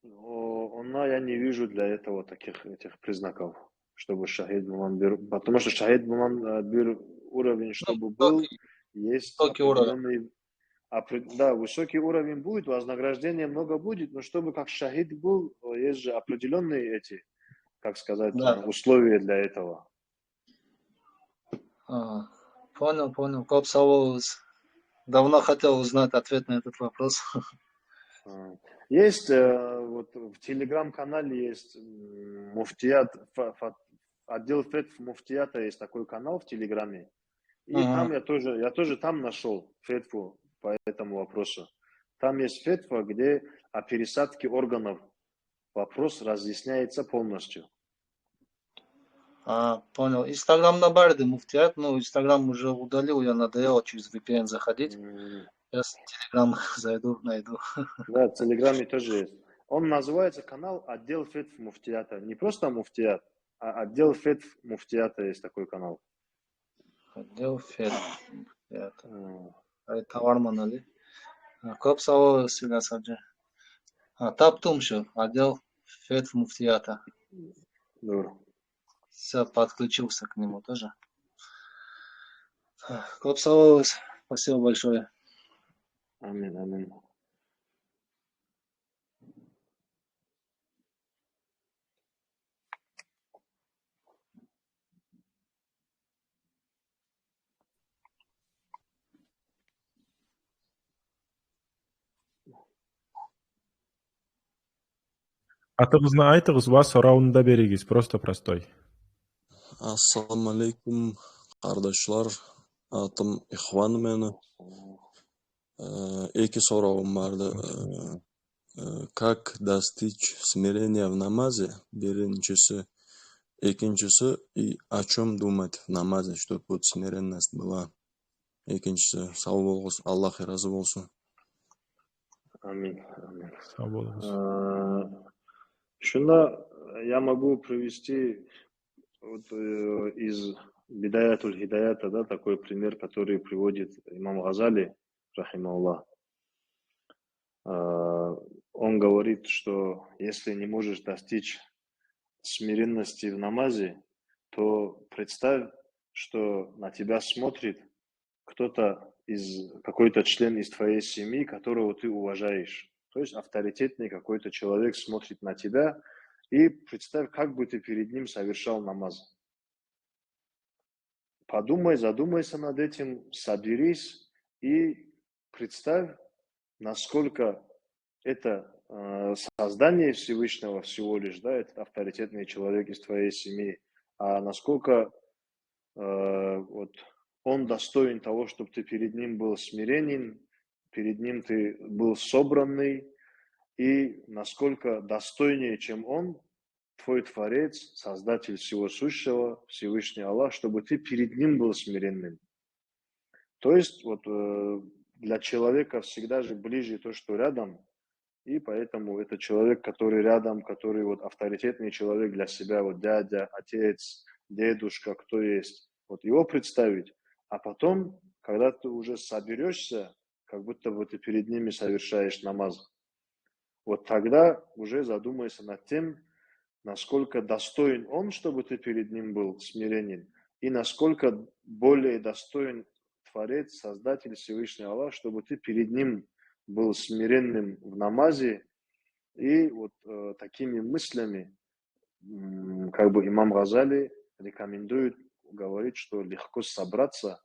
я не вижу для этого этих признаков, чтобы Шахид Муанбир, потому что Шахид Муанбир уровень, чтобы был, есть определенный, да, высокий уровень будет, вознаграждение много будет, но чтобы как Шахид был, есть же определенные эти, как сказать, условия для этого. Понял. Копсовоз. Давно хотел узнать ответ на этот вопрос. Есть, вот в телеграм-канале есть муфтият, отдел фетв муфтията, есть такой канал в телеграме. И там я тоже там нашел фетву по этому вопросу. Там есть фетва, где о пересадке органов вопрос разъясняется полностью. Понял. Инстаграм на барде муфтият, но Инстаграм уже удалил, я надоело через VPN заходить. Я в Телеграм зайду, найду. Да, в Телеграме тоже есть. Он называется канал «Отдел фетв муфтията». Не просто муфтият, Отдел фетв муфтията есть такой канал. Отдел фетв муфтията. Товарманали. Ko'p savol sizlar Sabji. Topdim shu отдел фетв муфтията. Все, подключился к нему тоже. Ko'p savol, спасибо большое. Амин, амин. Атыңызды айтыңыз, ва сұрауын да беріңіз, просто простой. Assalomu alaykum, qardoshlar. Atim Ixvan meni. Iki so'rovim vardı. Как достичь смирения в намазе? Birinchisi. Ikincisi, и о чем думать в намазе, чтобы вот смиренность была. Ikincisi, sağ olsun, Allah razı olsun. Амин, амин. Sağ olun. Шуна, я могу привести вот, из Бидаятуль Хидаята, да, такой пример, который приводит имам Газали, рахимахуллах. Он говорит, что если не можешь достичь смиренности в намазе, то представь, что на тебя смотрит кто-то какой-то член из твоей семьи, которого ты уважаешь. То есть авторитетный какой-то человек смотрит на тебя, и представь, как бы ты перед ним совершал намаз. Подумай, задумайся над этим, соберись и представь, насколько это создание Всевышнего всего лишь, да, этот авторитетный человек из твоей семьи, а насколько вот он достоин того, чтобы ты перед ним был смиренен, перед ним ты был собранный, и насколько достойнее, чем он, твой Творец, Создатель всего сущего, Всевышний Аллах, чтобы ты перед ним был смиренным. То есть вот для человека всегда же ближе то, что рядом, и поэтому это человек, который рядом, который вот авторитетный человек для себя, вот дядя, отец, дедушка, кто есть, вот его представить, а потом, когда ты уже соберешься, как будто бы ты перед ними совершаешь намаз, вот тогда уже задумайся над тем, насколько достоин он, чтобы ты перед ним был смиренен, и насколько более достоин Творец, Создатель Всевышний Аллах, чтобы ты перед ним был смиренным в намазе. И вот такими мыслями, как бы имам Газали рекомендует, говорит, что легко собраться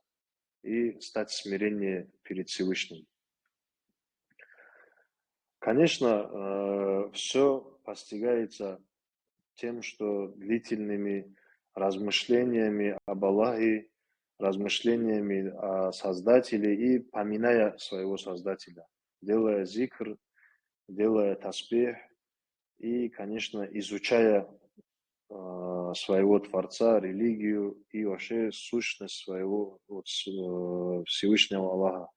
и стать смиреннее перед Всевышним. Конечно, все постигается тем, что длительными размышлениями об Аллахе, размышлениями о Создателе и поминая своего Создателя, делая зикр, делая таспих и, конечно, изучая своего Творца, религию и вообще сущность своего Всевышнего Аллаха.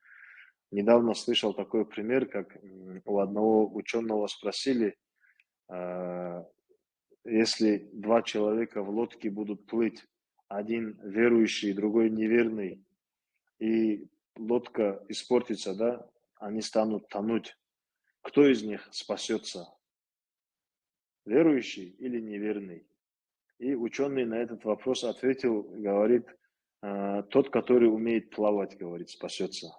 Недавно слышал такой пример, как у одного ученого спросили, если два человека в лодке будут плыть, один верующий, другой неверный, и лодка испортится, да, они станут тонуть, кто из них спасется? Верующий или неверный? И ученый на этот вопрос ответил, говорит, тот, который умеет плавать, говорит, спасется.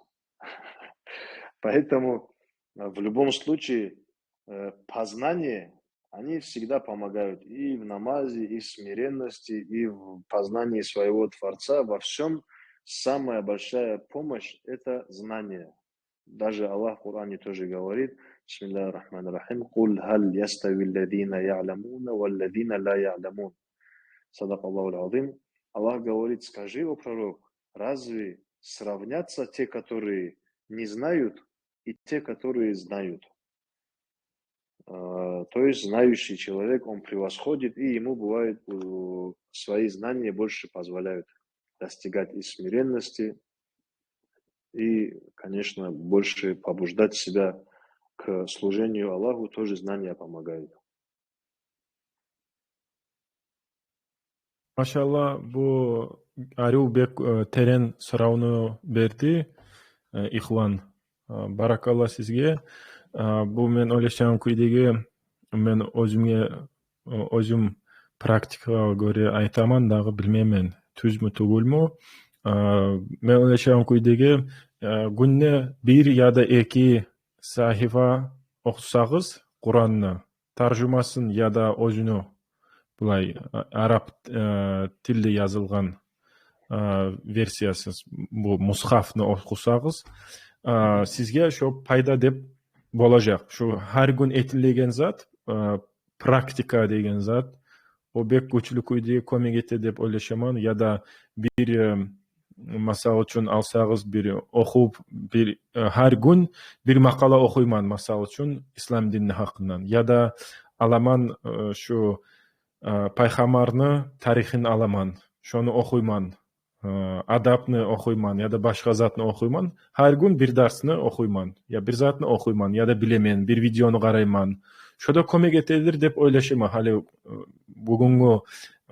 Поэтому в любом случае познание, они всегда помогают и в намазе, и в смиренности, и в познании своего Творца. Во всем самая большая помощь – это знание. Даже Аллах в Коране тоже говорит, Бисмиллахи рахмани рахим, «Куль халь ястави алладина я'ламуна валладина ла я'ламун». Садак Аллаху аль-Азим. Аллах говорит, скажи, о пророк, разве сравнятся те, которые не знают, и те, которые знают? То есть знающий человек, он превосходит, и ему бывает свои знания больше позволяют достигать и смиренности, и, конечно, больше побуждать себя к служению Аллаху, тоже знания помогают. Машалла, bu Арю бек терен сұрауны берді, Ихван. Баракалла сізге. Бұл мен ойлашам күйдегі, мен өзім практикаға көре айтаман, дағы білмемен, түзмі түгілмі. Мен ойлашам күйдегі, күнне бір яда екі сахифа оқысағыз Құранны, таржумасын яда өзіні бұлай араб тілде yazılған версиясы, бұл мұсхафны оқысағыз, сізге шо пайда деп болacak. Şu her gün etilеген zat, практика деген zat, o bek güçlü kuyduğu komik ete деп ойлашаман, ya da bir masal için alsağız bir okuyup bir her gün bir makala okuyman masal için İslam dinini hakkından, ya da alaman şu Payxamarны тарихын аламан, şonu okuyman, adabını okuyman ya da başka zatını okuyman, her gün bir dersini okuyman, ya bir zatını okuyman ya da bilemen, bir videonu qarayman. Şoda komik etedir dep oylaşıma. Hali bugünkü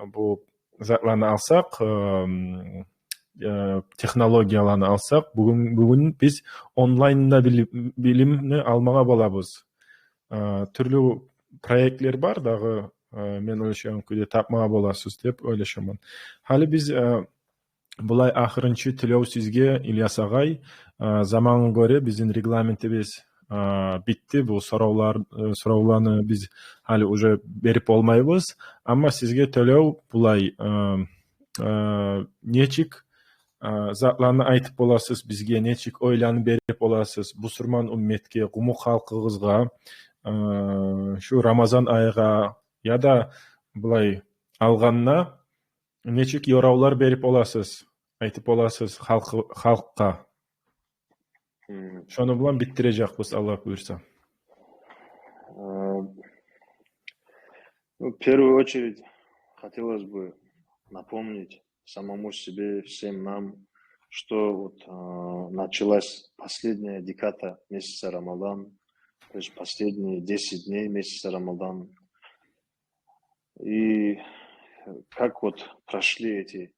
bu zatlarını alsak, texnologiyalarını alsak, bugün biz online'da bilimni almağa bolabız. Türlü proyektler бар дағы, мен ойлашам күде тапмаға боласыз деп ойлашамын. Халі біз бұлай ақырыншы тілеу сізге, Ильяс ағай, заманға көре біздің регламентіміз бітті. Бұл сұрауларны біз халі уже беріп болмайбыз. Amma сізге төлеу бұлай нечік затларны айтып боласыз бізге, нечік ойланы беріп боласыз бұсырман үмметке, ғұмы халқығызға, шу Рамазан айға, ya da бұлай алғанна нечік йораулар беріп оласыз, айтып оласыз халыққа. Шоны бұлан біттіре жақпыз, Аллах бұйырса. В первую очередь хотелось бы напомнить самому себе, всем нам, что вот началась последняя декада месяца Рамадан, то есть последние 10 дней месяца Рамадан. И как вот прошли эти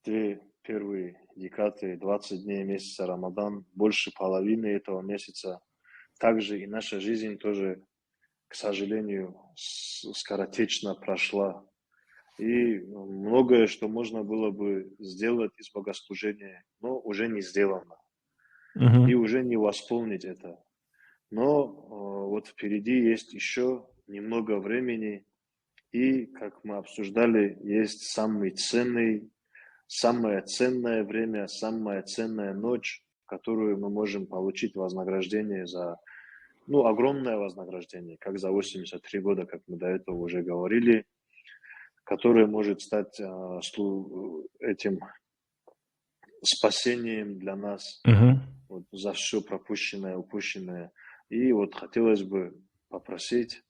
2 первые декады, 20 дней месяца Рамадан, больше половины этого месяца, также и наша жизнь тоже, к сожалению, скоротечно прошла. И многое, что можно было бы сделать из богослужения, но уже не сделано. И уже не восполнить это. Но вот впереди есть еще немного времени. И, как мы обсуждали, есть самое ценное время, самая ценная ночь, в которую мы можем получить вознаграждение за, огромное вознаграждение, как за 83 года, как мы до этого уже говорили, которое может стать этим спасением для нас вот, за все пропущенное, упущенное. И вот хотелось бы попросить,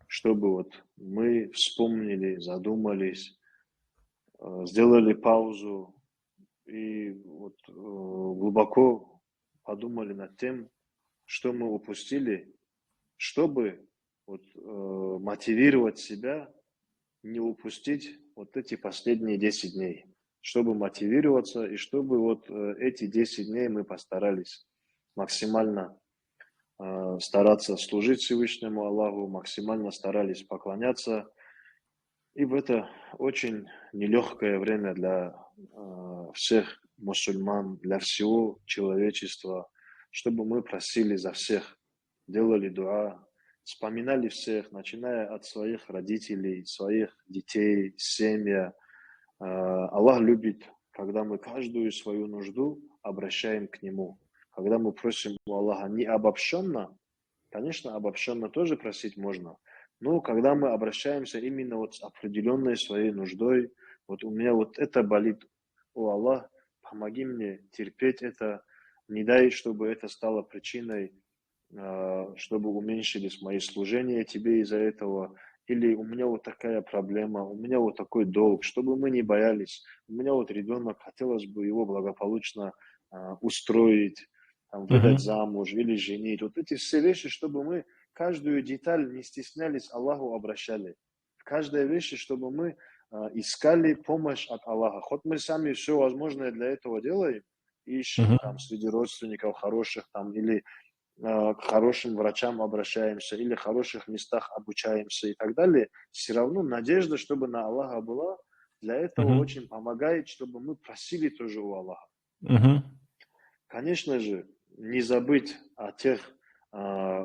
чтобы вот мы вспомнили, задумались, сделали паузу и вот глубоко подумали над тем, что мы упустили, чтобы вот мотивировать себя, не упустить вот эти последние 10 дней, чтобы мотивироваться и чтобы вот эти 10 дней мы постарались максимально стараться служить Всевышнему Аллаху, максимально старались поклоняться. И в это очень нелегкое время для всех мусульман, для всего человечества, чтобы мы просили за всех, делали дуа, вспоминали всех, начиная от своих родителей, своих детей, семья. Аллах любит, когда мы каждую свою нужду обращаем к Нему. Когда мы просим у Аллаха не обобщенно, конечно, обобщенно тоже просить можно, но когда мы обращаемся именно вот с определенной своей нуждой, вот у меня вот это болит, о Аллах, помоги мне терпеть это, не дай, чтобы это стало причиной, чтобы уменьшились мои служения тебе из-за этого, или у меня вот такая проблема, у меня вот такой долг, чтобы мы не боялись, у меня вот ребенок, хотелось бы его благополучно устроить, выдать замуж или женить. Вот эти все вещи, чтобы мы каждую деталь не стеснялись, Аллаху обращали. В каждой вещи, чтобы мы искали помощь от Аллаха. Хоть мы сами все возможное для этого делаем, ищем Мгм. там среди родственников хороших там, или к хорошим врачам обращаемся, или в хороших местах обучаемся и так далее, все равно надежда, чтобы на Аллаха была, для этого Мгм. очень помогает, чтобы мы просили тоже у Аллаха. Мгм. Конечно же, не забыть о тех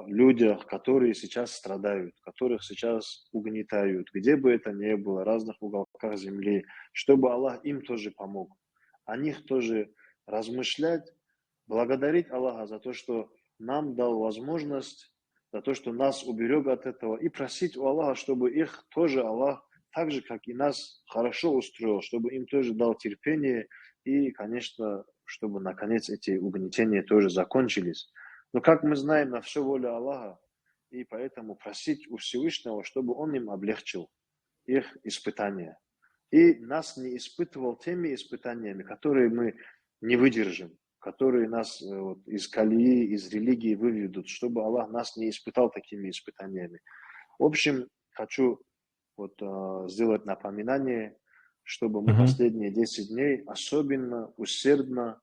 людях, которые сейчас страдают, которых сейчас угнетают, где бы это ни было, в разных уголках земли, чтобы Аллах им тоже помог. О них тоже размышлять, благодарить Аллаха за то, что нам дал возможность, за то, что нас уберег от этого, и просить у Аллаха, чтобы их тоже Аллах, так же, как и нас, хорошо устроил, чтобы им тоже дал терпение, и, конечно, чтобы, наконец, эти угнетения тоже закончились. Но, как мы знаем, на все воля Аллаха, и поэтому просить у Всевышнего, чтобы Он им облегчил их испытания. И нас не испытывал теми испытаниями, которые мы не выдержим, которые нас из колеи, из религии выведут, чтобы Аллах нас не испытал такими испытаниями. В общем, хочу сделать напоминание, чтобы мы Мгм. последние 10 дней особенно усердно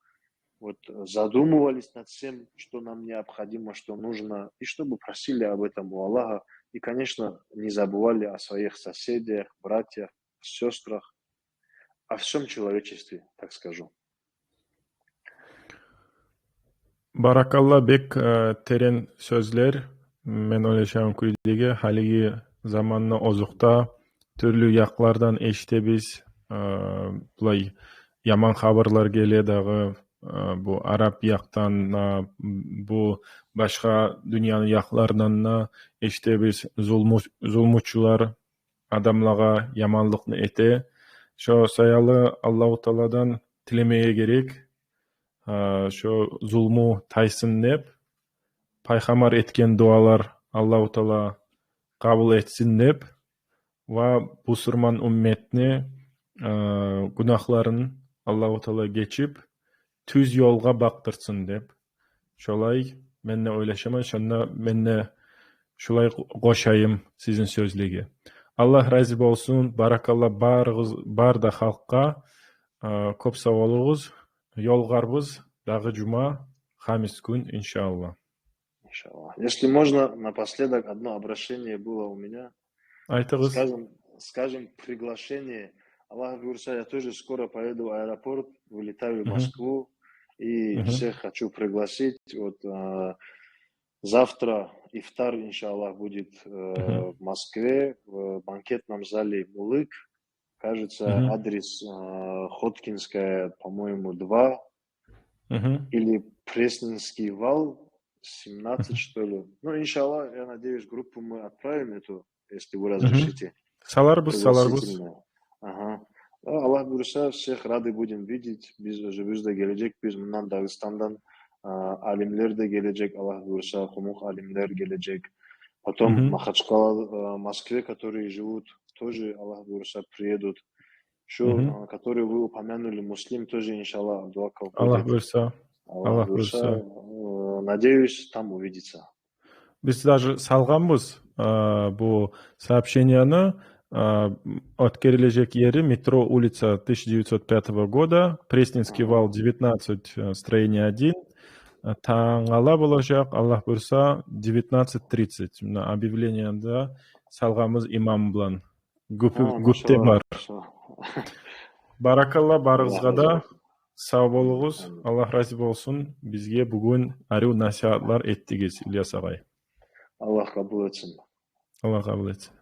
задумывались над всем, что нам необходимо, что нужно, и чтобы просили об этом у Аллаха, и, конечно, не забывали о своих соседях, братьях, сестрах, о всем человечестве, так скажу. Баракалла бек терен сөзлер. Мен ойлошам күйдеги халиги заманна озукта түрлүү яклардан эшитебиз. Булай яман хабарлар келе дагы бу араб яктан, бу башка дүйнөнүн якларынан эшитебиз. Зулмучулар адамларга яманлыкны эте. Шо саялы Аллаху Тааладан тилемеге керек. Şo zulmu tayсын деп, пайгамбар etken dualar Allahu Taala kabul etsin деп, va busırman ümmetni günahların Allahu Taala geçip tüz yolga baktırsın деп. Şolay menne oylaşaman, şonna menne şolay goşayım sizin sözlege. Allah razı bolsun, barakallah barda halkka көп sağ olunuz. Yolgarбыз дагы жума, хамис күн, иншаллах. Иншаллах. Если можно, напоследок одно обращение было у меня. Айтыгыз. Скажем, приглашение. Аллах говорится, я тоже скоро поеду в аэропорт, вылетаю в Москву, и всех хочу пригласить. Завтра ифтар, иншаллах, будет в Москве, в банкетном зале Мулык. Кажется, адрес Хоткинская, по-моему, 2, или Пресненский вал, 17, что ли. Ну, иншаллах, я надеюсь, группу мы отправим эту, если вы разрешите. Саларбыз. Ага. Аллах буйруса, всех рады будем видеть. Biz özümüzde gelecek, biz bundan Dağıstan'dan alimler de gelecek. Allah буйруса, хумух алимлер gelecek. Потом Махачкала, Москве, которые живут, тоже, Аллах буйруса, приедут. Что, которые вы упомянули, муслим, тоже, иншаллах, Абдулаков будет. Аллах буйруса. Аллах буйруса. Надеюсь, там увидеться. Biz даже салганбыз bu сообщенияны. Открылежек ери метро улица 1905 года, Пресненский вал 19, строение 1. Таңала болажак, Аллах буйруса, 19:30. Мына объявлениеда салганбыз имам билан. Гүпте бар. Баракалла барыңызга да сау болуңуз. Аллах разы болсун. Бизге бүгүн ару насихатлар эттигиз, Ильяс агай. Аллах кабыл этсин. Аллах кабыл этсин.